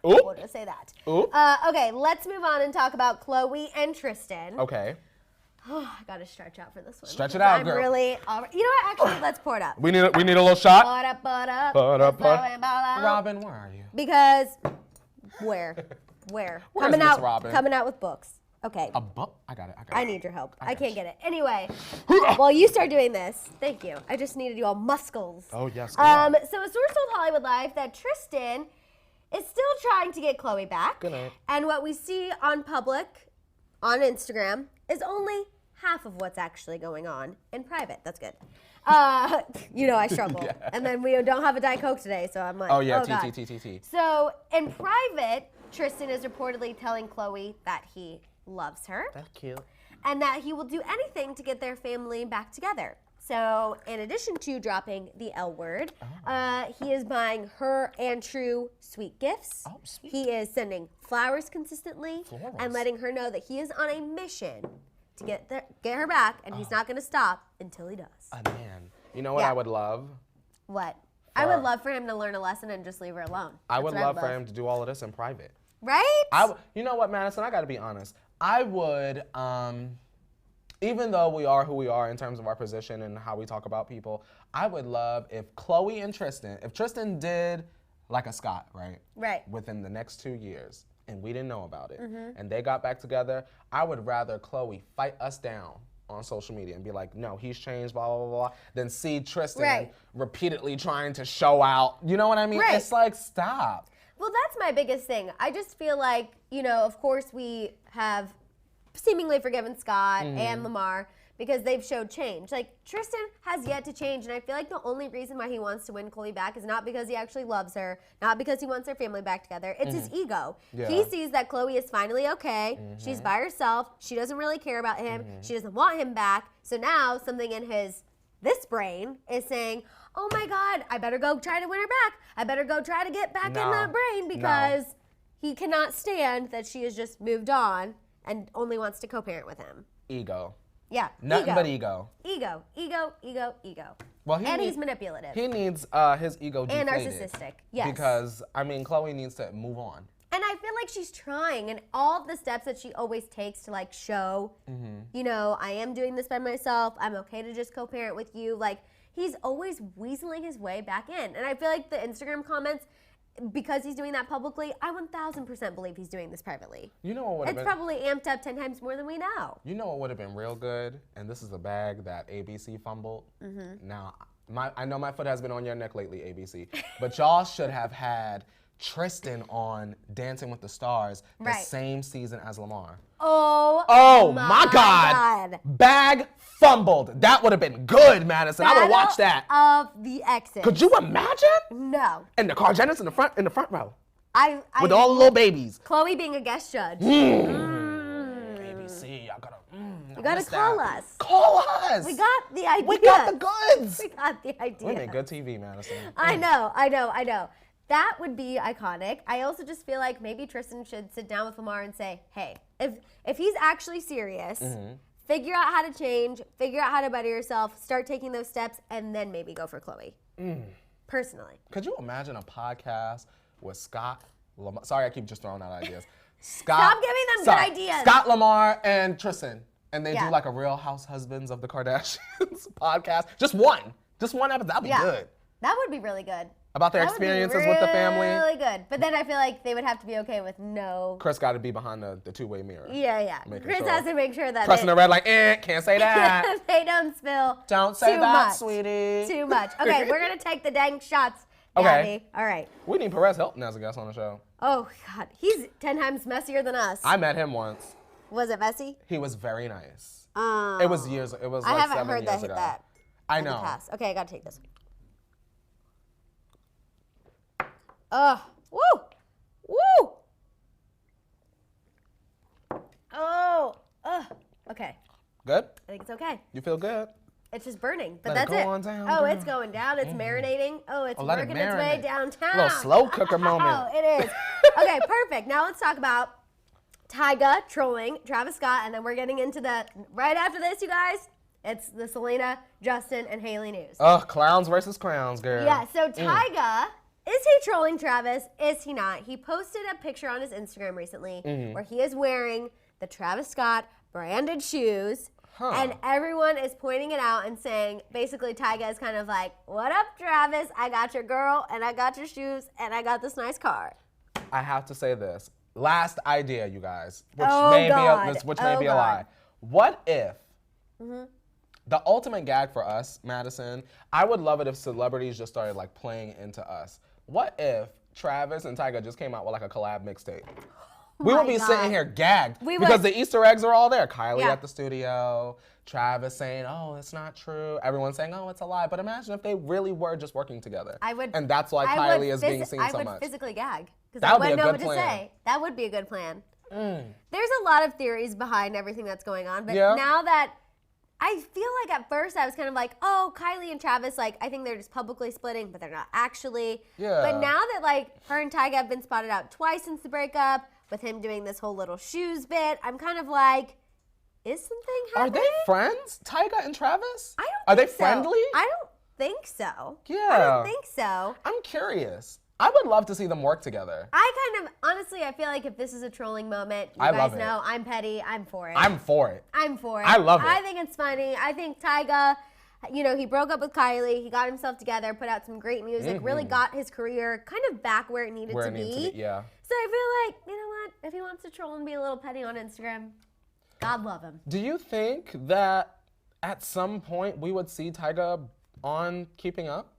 Ooh. We'll just say that. Ooh. Okay, let's move on and talk about Chloe and Tristan. Okay. Oh, I gotta stretch out for this one. Stretch it out, girl. I'm really, you know what? Actually, let's pour it up. We need a little shot. Pour it up, pour it up. Pour it up, pour it Let's blow it out. Robin, where are you? Because, where? Where's Coming Miss out, Robin? coming out with books. Okay. A book? I got it. I need your help. I got can't you. get it. Anyway, well, you start doing this. Thank you. I just needed you all muscles. Oh, yes. Go on. So a source told Hollywood Life that Tristan is still trying to get Chloe back. Good night. And what we see on public, on Instagram, is only half of what's actually going on in private. That's good. I struggle. Yeah. And then we don't have a Diet Coke today, so I'm like, Oh, yeah. God. T. So in private, Tristan is reportedly telling Chloe that he loves her That's cute. and that he will do anything to get their family back together. So in addition to dropping the L word, he is buying her and True sweet gifts. Oh, sweet. He is sending flowers consistently Flowers. and letting her know that he is on a mission to get her back, and he's not going to stop until he does. A man. You know what Yeah. I would love? What? I would love for him to learn a lesson and just leave her alone. I would love for him to do all of this in private. Right? You know what, Maddison? I got to be honest. I would, even though we are who we are in terms of our position and how we talk about people, I would love if Chloe and Tristan, if Tristan did like a Scott, right? Right. Within the next 2 years, and we didn't know about it, and they got back together, I would rather Chloe fight us down on social media and be like, no, he's changed, blah, blah, blah, blah, than see Tristan repeatedly trying to show out. You know what I mean? Right. It's like, stop. Well, that's my biggest thing. I just feel like, you know, of course we have seemingly forgiven Scott and Lamar because they've showed change. Like, Tristan has yet to change, and I feel like the only reason why he wants to win Chloe back is not because he actually loves her, not because he wants their family back together. It's his ego. Yeah. He sees that Chloe is finally okay. She's by herself. She doesn't really care about him. She doesn't want him back. So now something in this brain is saying, oh my God, I better go try to win her back. I better go try to get back in that brain because he cannot stand that she has just moved on and only wants to co-parent with him. Ego. Yeah. Nothing but ego. Ego. Well, he's manipulative. He needs his ego deflated. And narcissistic. Yes. Because, I mean, Chloe needs to move on. And I feel like she's trying, and all the steps that she always takes to like show, you know, I am doing this by myself. I'm okay to just co-parent with you. Like, he's always weaseling his way back in. And I feel like the Instagram comments, because he's doing that publicly, I 1000% believe he's doing this privately. You know what would have been? It's probably amped up 10 times more than we know. You know what would have been real good? And this is a bag that ABC fumbled. Now, I know my foot has been on your neck lately, ABC, but y'all should have had Tristan on Dancing with the Stars the same season as Lamar. Oh my God. Bag fumbled. That would have been good, Maddison. I would have watched that. Of the exes. Could you imagine? No. And the Kardashians in the front row. With all the little babies. Chloe being a guest judge. ABC, y'all gotta. You gotta call us. Call us. We got the idea. We got the goods. We got the idea. We made good TV, Maddison. I know. That would be iconic. I also just feel like maybe Tristan should sit down with Lamar and say, hey, if he's actually serious, figure out how to change, figure out how to better yourself, start taking those steps, and then maybe go for Chloe. Personally. Could you imagine a podcast with Scott, Lamar? Sorry, I keep just throwing out ideas. Scott, Stop giving them good ideas. Scott, Lamar, and Tristan. And they do like a Real House Husbands of the Kardashians podcast. Just one episode. That'd be good. That would be really good. About their experiences with the family. Really good. But then I feel like they would have to be okay with no. Chris got to be behind the two-way mirror. Yeah. Chris has to make sure that. Pressing the red like, can't say that. They don't spill. Don't say that, sweetie. Too much. Okay, we're going to take the dang shots, Gabby. All right. We need Perez Hilton as a guest on the show. Oh, God. He's 10 times messier than us. I met him once. Was it messy? He was very nice. It was years. It was like 7 years ago. I haven't heard that hit that. I know. Okay, I got to take this. Woo! Okay. Good? I think it's okay. You feel good? It's just burning, but let that's it. On down, girl. It's going down. It's marinating. It's working its way downtown. A little slow cooker moment. It is. Okay, perfect. Now let's talk about Tyga trolling Travis Scott, and then we're getting into right after this, you guys. It's the Selena, Justin, and Hailey news. Clowns versus crowns, girl. Yeah, so Tyga, is he trolling Travis? Is he not? He posted a picture on his Instagram recently where he is wearing the Travis Scott branded shoes. And everyone is pointing it out and saying, basically, Tyga is kind of like, what up, Travis? I got your girl, and I got your shoes, and I got this nice car. I have to say this. Last idea, you guys, which may be a lie. What if the ultimate gag for us, Maddison, I would love it if celebrities just started like playing into us. What if Travis and Tyga just came out with like a collab mixtape? We would be sitting here gagged because the Easter eggs are all there. Kylie at the studio, Travis saying, oh, it's not true. Everyone saying, oh, it's a lie. But imagine if they really were just working together. And that's why Kylie is being seen so much. I would physically gag because I wouldn't know what to say. That would be a good plan. There's a lot of theories behind everything that's going on. But now that I feel like at first I was kind of like, oh, Kylie and Travis, like, I think they're just publicly splitting, but they're not actually. But now that, like, her and Tyga have been spotted out twice since the breakup, with him doing this whole little shoes bit, I'm kind of like, is something happening? Are they friends, Tyga and Travis? I don't Are think they friendly? I think so. Yeah. I don't think so. I'm curious. I would love to see them work together. Honestly, I feel like if this is a trolling moment, you I guys love it. know I'm petty. I'm for it. I'm for it. I'm for it. I love it. I think it's funny. I think Tyga, he broke up with Kylie. He got himself together, put out some great music, really got his career kind of back where it needed to be. Yeah. So I feel like, you know what? If he wants to troll and be a little petty on Instagram, God love him. Do you think that at some point we would see Tyga on Keeping Up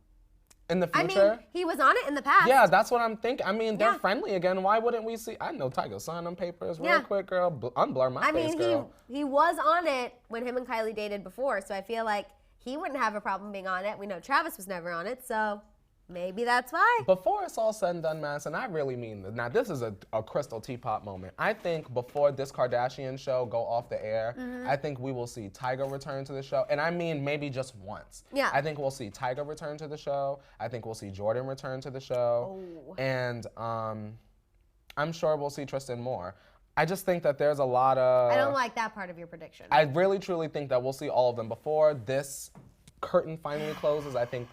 in the future? I mean, he was on it in the past. Yeah, that's what I'm thinking. I mean, they're friendly again. Why wouldn't we see? I know Tyga, sign them papers real quick, girl. Unblur my face, girl. He was on it when him and Kylie dated before, so I feel like he wouldn't have a problem being on it. We know Travis was never on it, so maybe that's why. Before it's all said and done, Maddison, I really mean this. Now, this is a crystal teapot moment. I think before this Kardashian show go off the air, I think we will see Tyga return to the show. And I mean maybe just once. Yeah. I think we'll see Tyga return to the show. I think we'll see Jordan return to the show. Oh. And I'm sure we'll see Tristan more. I just think that there's a lot of... I don't like that part of your prediction. I really, truly think that we'll see all of them. Before this curtain finally closes, I think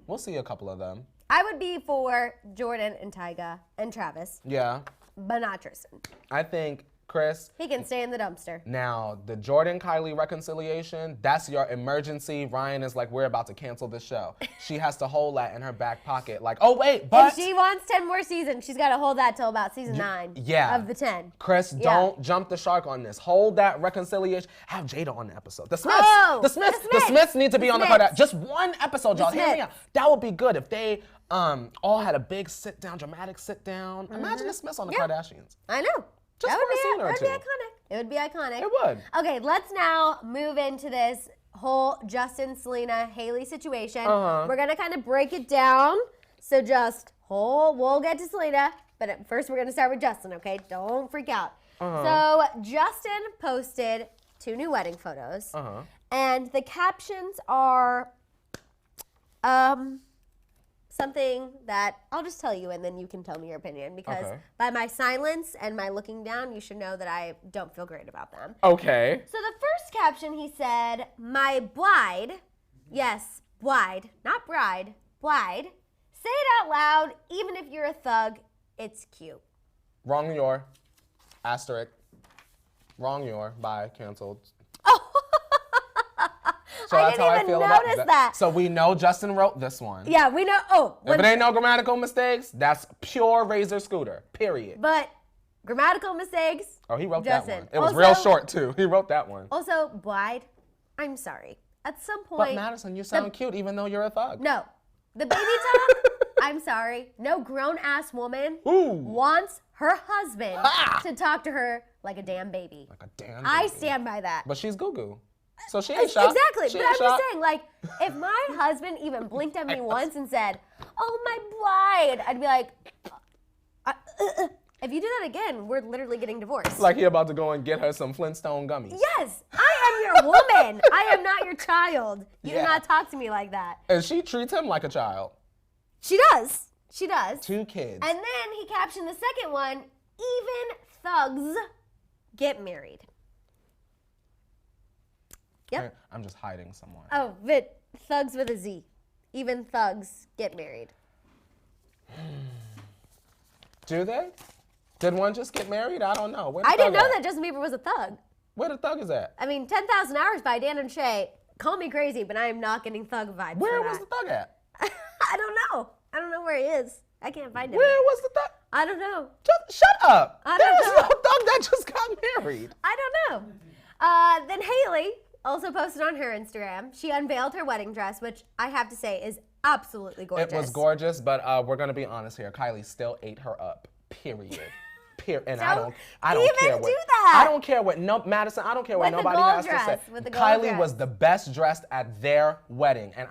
we'll see a couple of them. I would be for Jordan and Tyga and Travis. Yeah. But not Tristan. I think Chris... He can stay in the dumpster. Now, the Jordan-Kylie reconciliation, that's your emergency. Ryan is like, we're about to cancel this show. She has to hold that in her back pocket. Like, oh, wait, but... If she wants 10 more seasons, she's got to hold that till about season 9 of the 10. Chris, don't jump the shark on this. Hold that reconciliation. Have Jada on the episode. The Smiths. Oh, the Smiths need to be on the Kardashians. Just one episode, y'all. Hear me out. That would be good if they all had a big sit-down, dramatic sit-down. Imagine the Smiths on the Kardashians. I know. Just that for a scene or two. That would be iconic. It would be iconic. It would. Okay, let's now move into this whole Justin, Selena, Hailey situation. We're going to kind of break it down. So we'll get to Selena, but first we're going to start with Justin, okay? Don't freak out. So Justin posted 2 new wedding photos. And the captions are something that I'll just tell you and then you can tell me your opinion because by my silence and my looking down, you should know that I don't feel great about them. Okay. So the first caption, he said, my blide, yes, blide, not bride, blide, say it out loud, even if you're a thug, it's cute. Wrong your. Asterisk. Wrong your. Bye. Canceled. So I didn't even notice that. So we know Justin wrote this one. Yeah, we know. If it ain't no grammatical mistakes, that's pure Razor Scooter, period. But grammatical mistakes, oh, he wrote Justin. That one. It was real short, too. He wrote that one. Also, blide, I'm sorry. At some point. But Maddison, you sound cute even though you're a thug. No. The baby top, I'm sorry. No grown-ass woman wants her husband to talk to her like a damn baby. Like a damn baby. I stand by that. But she's goo-goo. So she ain't shocked. Exactly. She but I'm just saying, like, if my husband even blinked at me once and said, oh, my blide, I'd be like, if you do that again, we're literally getting divorced. Like he about to go and get her some Flintstone gummies. Yes, I am your woman. I am not your child. You do not talk to me like that. And she treats him like a child. She does. She does. 2 kids. And then he captioned the second one, even thugs get married. Yep. I'm just hiding somewhere. Oh, but thugs with a Z. Even thugs get married. Do they? Did one just get married? I don't know. I didn't know that Justin Bieber was a thug. Where the thug is at? I mean, 10,000 Hours by Dan and Shay. Call me crazy, but I am not getting thug vibes. Where was the thug at? I don't know. I don't know where he is. I can't find him. Where was the thug? I don't know. Just shut up. I There don't was know. no thug that just got married. I don't know. Then Hailey also posted on her Instagram. She unveiled her wedding dress, which I have to say is absolutely gorgeous. It was gorgeous, but we're gonna be honest here. Kylie still ate her up. Period. And I don't care what. Do that. I don't care what Maddison. I don't care what nobody has to say. Kylie was the best dressed at their wedding, and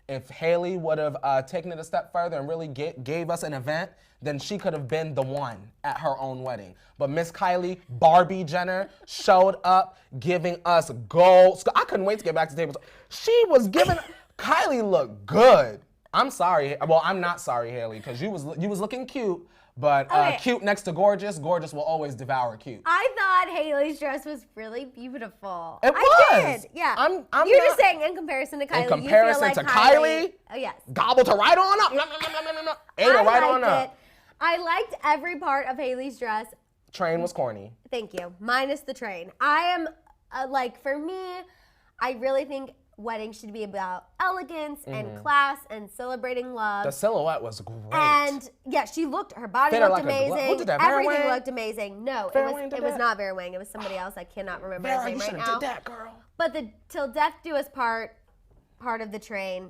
if Hailey would have taken it a step further and really gave us an event, then she could have been the one at her own wedding. But Miss Kylie Barbie Jenner showed up giving us gold. I couldn't wait to get back to the table. She was giving. Kylie looked good. I'm sorry. Well, I'm not sorry, Hailey, because you was looking cute. But Okay. cute next to gorgeous, gorgeous will always devour cute. I thought Hailey's dress was really beautiful. It I was. did. Yeah. I'm You're not- just saying in comparison to Kylie. In comparison you feel to like Kylie? Oh, yes. Gobbled her right on up. Nom, nom, nom, nom, nom, nom. Ate her right on up. I liked every part of Hailey's dress. Train was corny. Thank you. Minus the train. I am, for me, I really think weddings should be about elegance and class and celebrating love. The silhouette was great. And yeah, her body Fit her looked like a glove. amazing. What did that, Vera Everything Wang? looked amazing. No, Vera it Wang was did it was that? not Vera Wang. It was somebody else. I cannot remember Vera, his you name right should've now. did that, girl. But the till death do us part of the train,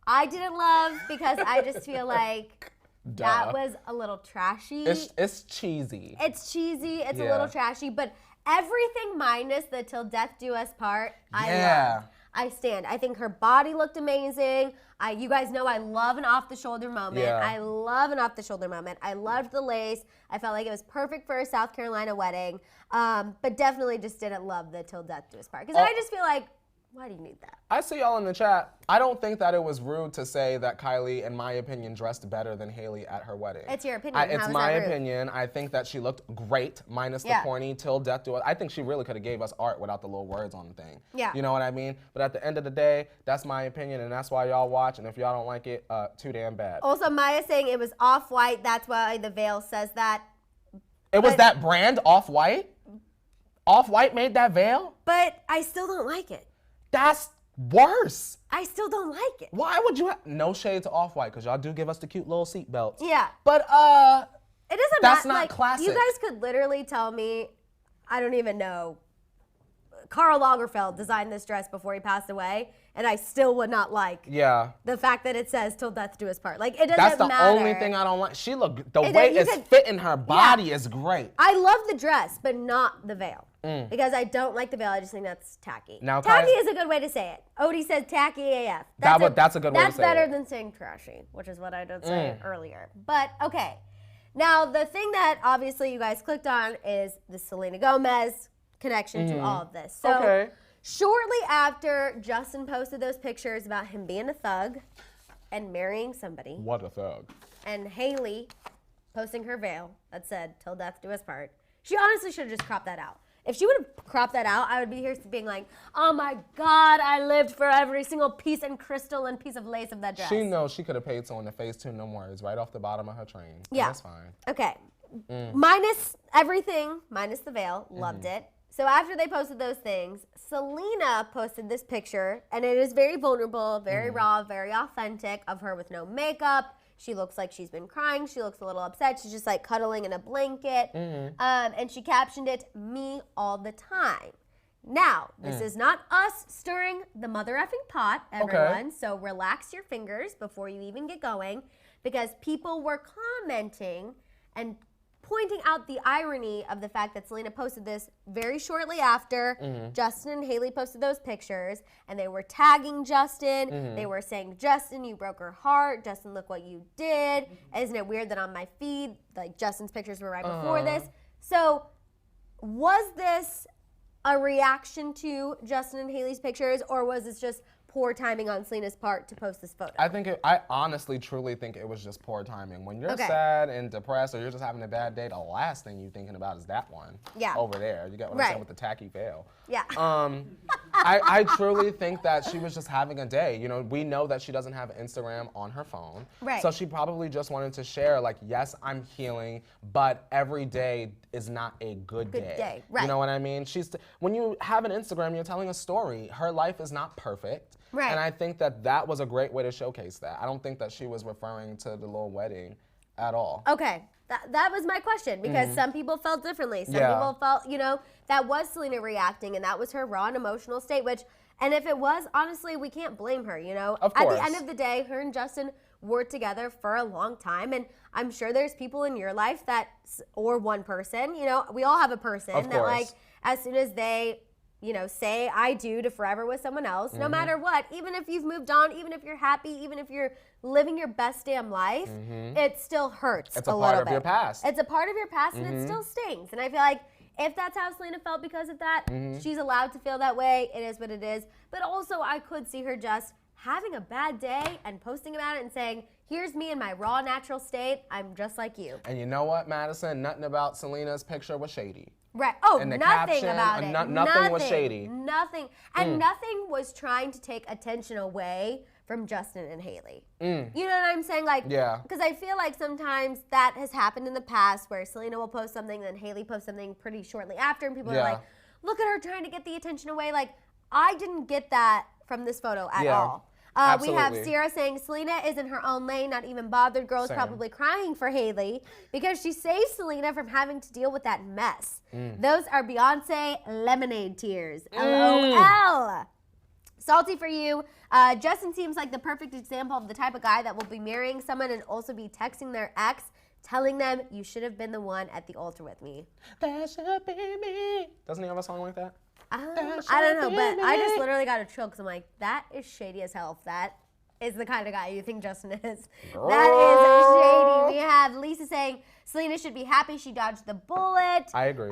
I didn't love because I just feel like that was a little trashy. It's cheesy. It's cheesy. It's a Yeah. little trashy, but everything minus the till death do us part, I Yeah. love. I stand. I think her body looked amazing. You guys know I love an off-the-shoulder moment. Yeah. I love an off-the-shoulder moment. I loved the lace. I felt like it was perfect for a South Carolina wedding, but definitely just didn't love the till death do us part. Because I just feel like, why do you need that? I see y'all in the chat. I don't think that it was rude to say that Kylie, in my opinion, dressed better than Hailey at her wedding. It's your opinion. How It's is my that rude? opinion. I think that she looked great, minus the corny till death do us. I think she really could have gave us art without the little words on the thing. Yeah. You know what I mean? But at the end of the day, that's my opinion, and that's why y'all watch. And if y'all don't like it, too damn bad. Also, Maya saying it was off-white. That's why the veil says that. It was that brand, Off-White? Off-White made that veil? But I still don't like it. That's worse. I still don't like it. Why would you no shade to Off-White, because y'all do give us the cute little seat belts. Yeah. But It doesn't that's matter. not Like, classic. You guys could literally tell me, I don't even know, Karl Lagerfeld designed this dress before he passed away, and I still would not like yeah. the fact that it says till death do us part. Like, it doesn't That's the matter. only thing I don't like. She looked, the It- way you it's could- fitting her body is great. I love the dress, but not the veil. Because I don't like the veil. I just think that's tacky. Now, tacky Kai- is a good way to say it. Odie said tacky AF. That's a good way to say That's better it. than saying trashy, which is what I did say earlier. But, okay. Now, the thing that obviously you guys clicked on is the Selena Gomez connection to all of this. So, Okay. shortly after Justin posted those pictures about him being a thug and marrying somebody, What a thug. and Hailey posting her veil that said till death do us part, she honestly should have just cropped that out. If she would have cropped that out, I would be here being like, oh my God, I lived for every single piece and crystal and piece of lace of that dress. She knows she could have paid someone to face tune them words right off the bottom of her train. Yeah. That's fine. Okay. Minus everything, minus the veil, loved it. So after they posted those things, Selena posted this picture, and it is very vulnerable, very raw, very authentic of her with no makeup. She looks like she's been crying. She looks a little upset. She's just like cuddling in a blanket. And she captioned it, "Me all the time." Now, this is not us stirring the mother effing pot, everyone. So relax your fingers before you even get going, because people were commenting and pointing out the irony of the fact that Selena posted this very shortly after Justin and Hailey posted those pictures, and they were tagging Justin. They were saying, Justin, you broke her heart. Justin, look what you did. Isn't it weird that on my feed, like Justin's pictures were right before this? So was this a reaction to Justin and Hailey's pictures, or was this just poor timing on Selena's part to post this photo? I honestly, truly think it was just poor timing. When you're sad and depressed, or you're just having a bad day, the last thing you're thinking about is that one. Yeah. Over there. You get what I'm saying with the tacky veil. Yeah. I truly think that she was just having a day. You know, we know that she doesn't have Instagram on her phone. Right. So she probably just wanted to share, like, yes, I'm healing, but every day is not a good day. Right. You know what I mean? When you have an Instagram, you're telling a story. Her life is not perfect. Right. And I think that that was a great way to showcase that. I don't think that she was referring to the little wedding at all. Okay. That was my question, because some people felt differently. Some people felt, that was Selena reacting, and that was her raw and emotional state, and if it was, honestly, we can't blame her, Of At course. the end of the day, her and Justin were together for a long time, and I'm sure there's people in your life or one person, we all have a person Of that, like, course. as soon as they say I do to forever with someone else, no matter what, even if you've moved on, even if you're happy, even if you're living your best damn life, it still hurts It's a a little part bit. of your past. It's a part of your past, and it still stings. And I feel like if that's how Selena felt because of that, she's allowed to feel that way. It is what it is. But also, I could see her just having a bad day and posting about it and saying, here's me in my raw, natural state. I'm just like you. And you know what, Maddison? Nothing about Selena's picture was shady. Right. Oh, And the nothing caption, about it. nothing was shady. Nothing. And nothing was trying to take attention away from Justin and Hailey. You know what I'm saying? Like, yeah. Because I feel like sometimes that has happened in the past where Selena will post something, then Hailey posts something pretty shortly after, and people are like, look at her trying to get the attention away. Like, I didn't get that from this photo at all. We have Ciara saying Selena is in her own lane, not even bothered. Girls probably crying for Hailey because she saves Selena from having to deal with that mess. Those are Beyonce lemonade tears. LOL. Salty for you. Justin seems like the perfect example of the type of guy that will be marrying someone and also be texting their ex, telling them, you should have been the one at the altar with me. That should be me. Doesn't he have a song like that? I don't know, but I just literally got a chill because I'm like, that is shady as hell. If that is the kind of guy you think Justin is. Girl. That is shady. We have Lisa saying Selena should be happy she dodged the bullet. I agree.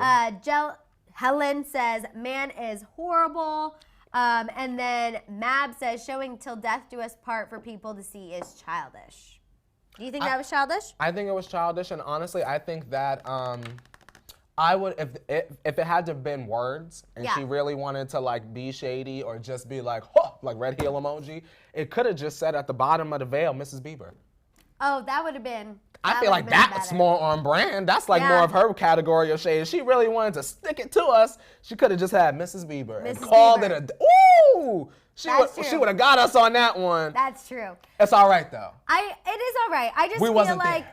Helen says man is horrible. And then Mab says showing till death do us part for people to see is childish. Do you think that was childish? I think it was childish, and honestly, I think that I would, if it had to have been words, and she really wanted to like be shady or just be like, huh, like red heel emoji, it could have just said at the bottom of the veil, Mrs. Bieber. Oh, that would have been. I feel like that's more on brand. That's like more of her category of shade. If she really wanted to stick it to us, she could have just had Mrs. Bieber and called it a. Ooh, she would have got us on that one. That's true. It's all right though. It is all right. I just feel like.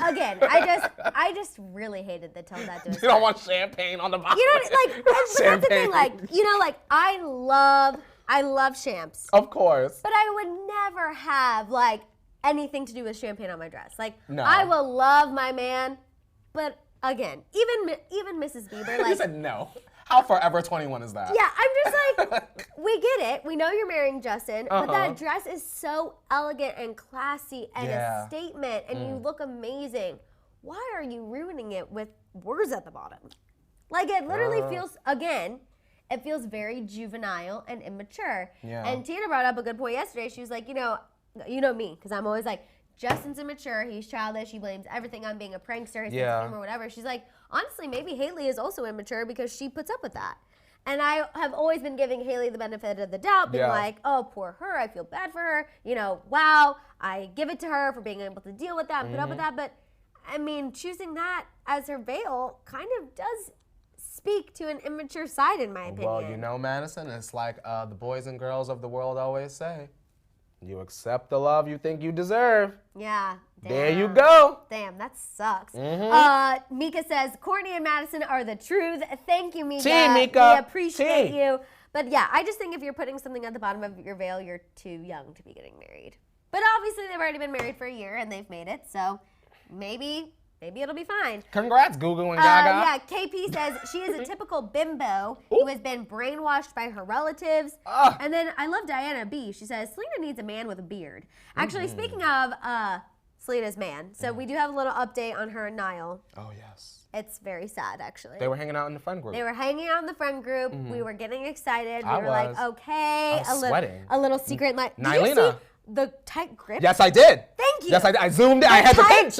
Again, I just really hated the tell that. You don't want champagne on the bottom. You know, like that's the thing. Like, you know, like I love champs. Of course. But I would never have like anything to do with champagne on my dress. Like, no. I will love my man, but again, even Mrs. Bieber, like. You said no. How Forever 21 is that? Yeah, I'm just like, we get it. We know you're marrying Justin, but that dress is so elegant and classy and a statement, and you look amazing. Why are you ruining it with words at the bottom? Like, it literally feels, again, it feels very juvenile and immature. Yeah. And Tina brought up a good point yesterday. She was like, you know me, because I'm always like, Justin's immature, he's childish, he blames everything on being a prankster, his humor, whatever. She's like, honestly, maybe Hailey is also immature because she puts up with that. And I have always been giving Hailey the benefit of the doubt, being like, oh, poor her, I feel bad for her. You know, wow, I give it to her for being able to deal with that and put up with that. But, I mean, choosing that as her veil kind of does speak to an immature side, in my opinion. Well, you know, Madison, it's like the boys and girls of the world always say. You accept the love you think you deserve. Yeah. Damn. There you go. Damn, that sucks. Mika says, Kourtney and Maddison are the truth. Thank you, Mika. Team, Mika. We appreciate you. But yeah, I just think if you're putting something at the bottom of your veil, you're too young to be getting married. But obviously, they've already been married for a year and they've made it. So maybe it'll be fine. Congrats, Gugu and Gaga. Yeah, KP says she is a typical bimbo who has been brainwashed by her relatives. And then I love Diana B. She says, Selena needs a man with a beard. Actually, speaking of Selena's man, so we do have a little update on her and Niall. Oh, yes. It's very sad, actually. They were hanging out in the friend group. They were hanging out in the friend group. We were getting excited. We were like, okay. I was sweating. A little secret. Did Nylena. you see the tight grip? Yes, I did. Thank you. Yes, I did. I zoomed in. I had to pinch.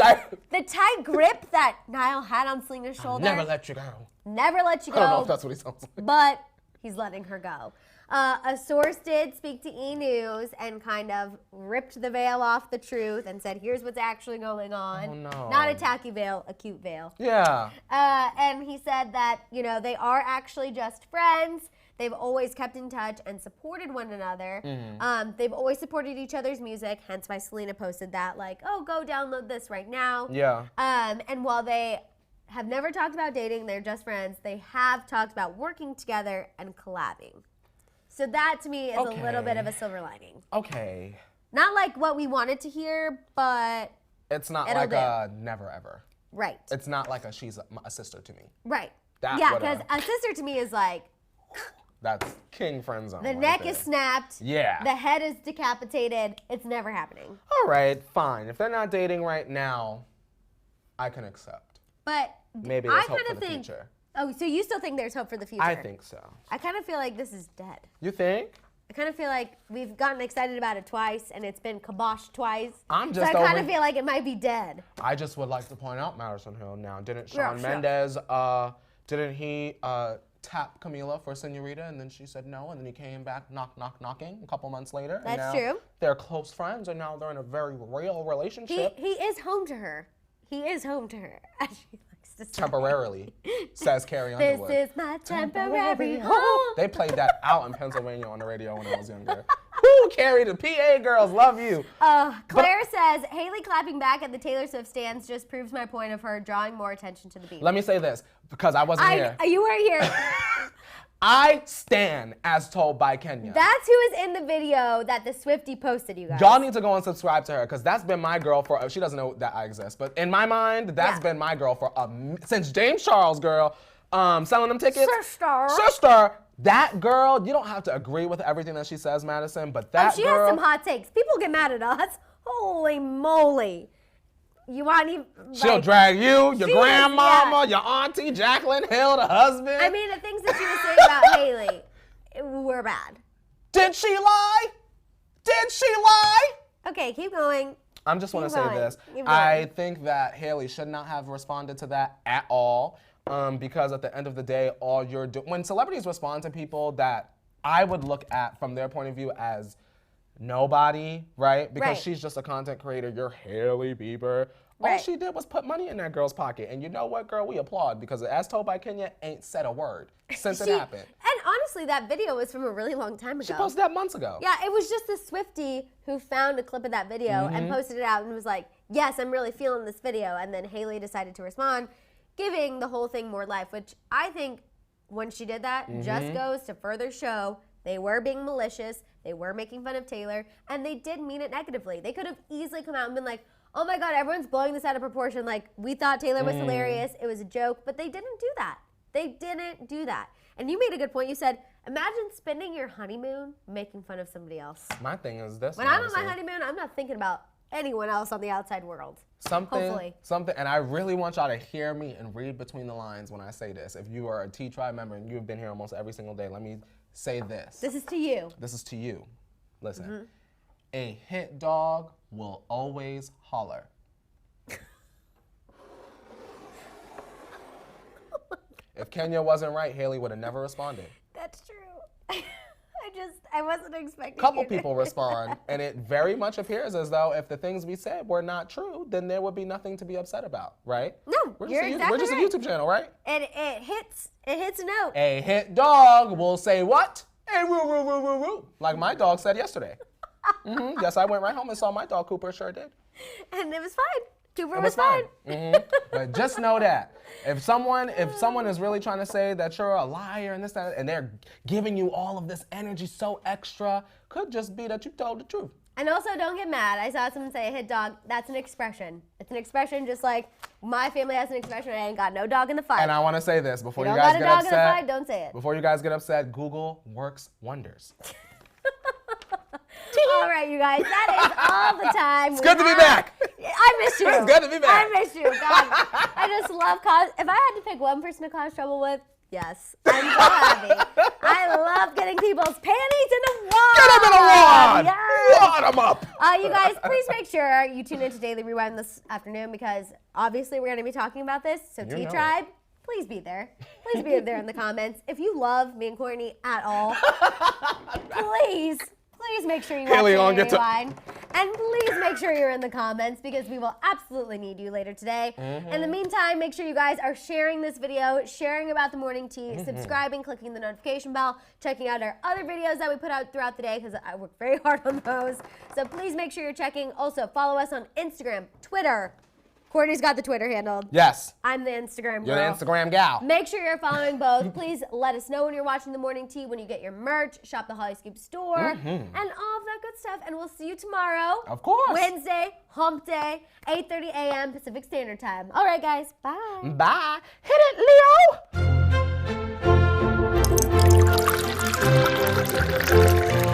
The tight grip that Niall had on Selena's shoulder. Never let you go. Never let you go. I don't know if that's what he sounds like. But he's letting her go. A source did speak to E! News and kind of ripped the veil off the truth and said, here's what's actually going on. Oh, no. Not a tacky veil, a cute veil. Yeah. And he said that, you know, they are actually just friends. They've always kept in touch and supported one another. They've always supported each other's music, hence why Selena posted that, like, oh, go download this right now. Yeah. And while they have never talked about dating, they're just friends, they have talked about working together and collabing. So that, to me, is a little bit of a silver lining. Okay. Not like what we wanted to hear, but it's not like a never ever. Right. It's not like a she's a sister to me. Right. That's yeah, because a sister to me is like... That's king friend zone. The neck is snapped. Yeah. The head is decapitated. It's never happening. All right, fine. If they're not dating right now, I can accept. But maybe there's hope for the future. Oh, so you still think there's hope for the future? I think so. I kind of feel like this is dead. You think? I kind of feel like we've gotten excited about it twice, and it's been kiboshed twice. So I kind of feel like it might be dead. I just would like to point out, Maddison Hill, now, didn't Sure, Shawn Mendes, didn't he tap Camila for Senorita, and then she said no, and then he came back knocking a couple months later. That's and now true. They're close friends, and now they're in a very real relationship. He is home to her. He is home to her, as she likes to say. Temporarily, says Carrie Underwood. This is my temporary home. They played that out in Pennsylvania on the radio when I was younger. Woo, Carrie, the PA girls love you. Claire says, Hailey clapping back at the Taylor Swift stands just proves my point of her drawing more attention to the beat. Let me say this, because I wasn't here. You weren't here. I stan as told by Kenya. That's who is in the video that the Swiftie posted, you guys. Y'all need to go and subscribe to her, because that's been my girl for, she doesn't know that I exist, but in my mind, that's been my girl for, since James Charles, girl, selling them tickets. Sister. That girl, you don't have to agree with everything that she says, Maddison, but that she girl. Has some hot takes. People get mad at us. Holy moly. You want to She'll drag you, your grandmama, your auntie, Jacqueline Hill, the husband. I mean, the things that she was saying about Hailey were bad. Did she lie? Did she lie? Okay, keep going. I just want to say this. I think that Hailey should not have responded to that at all. Because at the end of the day, all you're doing, when celebrities respond to people that I would look at from their point of view as nobody, right? Because she's just a content creator, you're Hailey Bieber. All she did was put money in that girl's pocket. And you know what, girl? We applaud, because as told by Kenya, ain't said a word since it happened. And honestly, that video was from a really long time ago. She posted that months ago. Yeah, it was just a Swiftie who found a clip of that video and posted it out and was like, yes, I'm really feeling this video. And then Hailey decided to respond, giving the whole thing more life, which I think when she did that just goes to further show they were being malicious, they were making fun of Taylor, and they did mean it negatively. They could have easily come out and been like, oh my God, everyone's blowing this out of proportion, like we thought Taylor was hilarious, it was a joke, but they didn't do that. They didn't do that. And you made a good point. You said, imagine spending your honeymoon making fun of somebody else. My thing is this. When I'm on my honeymoon, I'm not thinking about anyone else on the outside world. Hopefully. And I really want y'all to hear me and read between the lines when I say this. If you are a T-Tribe member and you've been here almost every single day, let me say this. This is to you. This is to you. Listen, a hit dog will always holler. If Kenya wasn't right, Hailey would have never responded. That's true. I wasn't expecting. Couple people respond, and it very much appears as though if the things we said were not true, then there would be nothing to be upset about, right? No, we're just a YouTube channel, right? And it hits a note. A hit dog will say what? A woo woo woo woo woo, like my dog said yesterday. Yes, I went right home and saw my dog. Cooper sure did. And it was fine. Cooper was fine. But just know that if someone is really trying to say that you're a liar and this, that, and they're giving you all of this energy so extra, could just be that you told the truth. And also, don't get mad. I saw someone say a hit dog. That's an expression. It's an expression just like my family has an expression. I ain't got no dog in the fight. And I want to say this before you got guys a get dog upset. In the fight, don't say it. Before you guys get upset, Google works wonders. All right, you guys, that is all the time. It's good to be back. I miss you. It's good to be back. I miss you. God, I just love if I had to pick one person to cause trouble with, yes, I'm so happy. I love getting people's panties in a wad. Get them in a wad. Yes. Wad them up. You guys, please make sure you tune into Daily Rewind this afternoon because obviously we're going to be talking about this. So T-Tribe, please be there. Please be there in the comments. If you love me and Kourtney at all, please make sure you watch Daily Rewind. And please make sure you're in the comments because we will absolutely need you later today. In the meantime, make sure you guys are sharing this video, sharing about the morning tea, subscribing, clicking the notification bell, checking out our other videos that we put out throughout the day because I work very hard on those. So please make sure you're checking. Also, follow us on Instagram, Twitter. Kourtney's got the Twitter handled. Yes. I'm the Instagram girl. You're the Instagram gal. Make sure you're following both. Please let us know when you're watching the morning tea, when you get your merch, shop the Hollyscoop store, and all of that good stuff. And we'll see you tomorrow. Of course. Wednesday, hump day, 8:30 a.m. Pacific Standard Time. All right, guys. Bye. Bye. Hit it, Leo.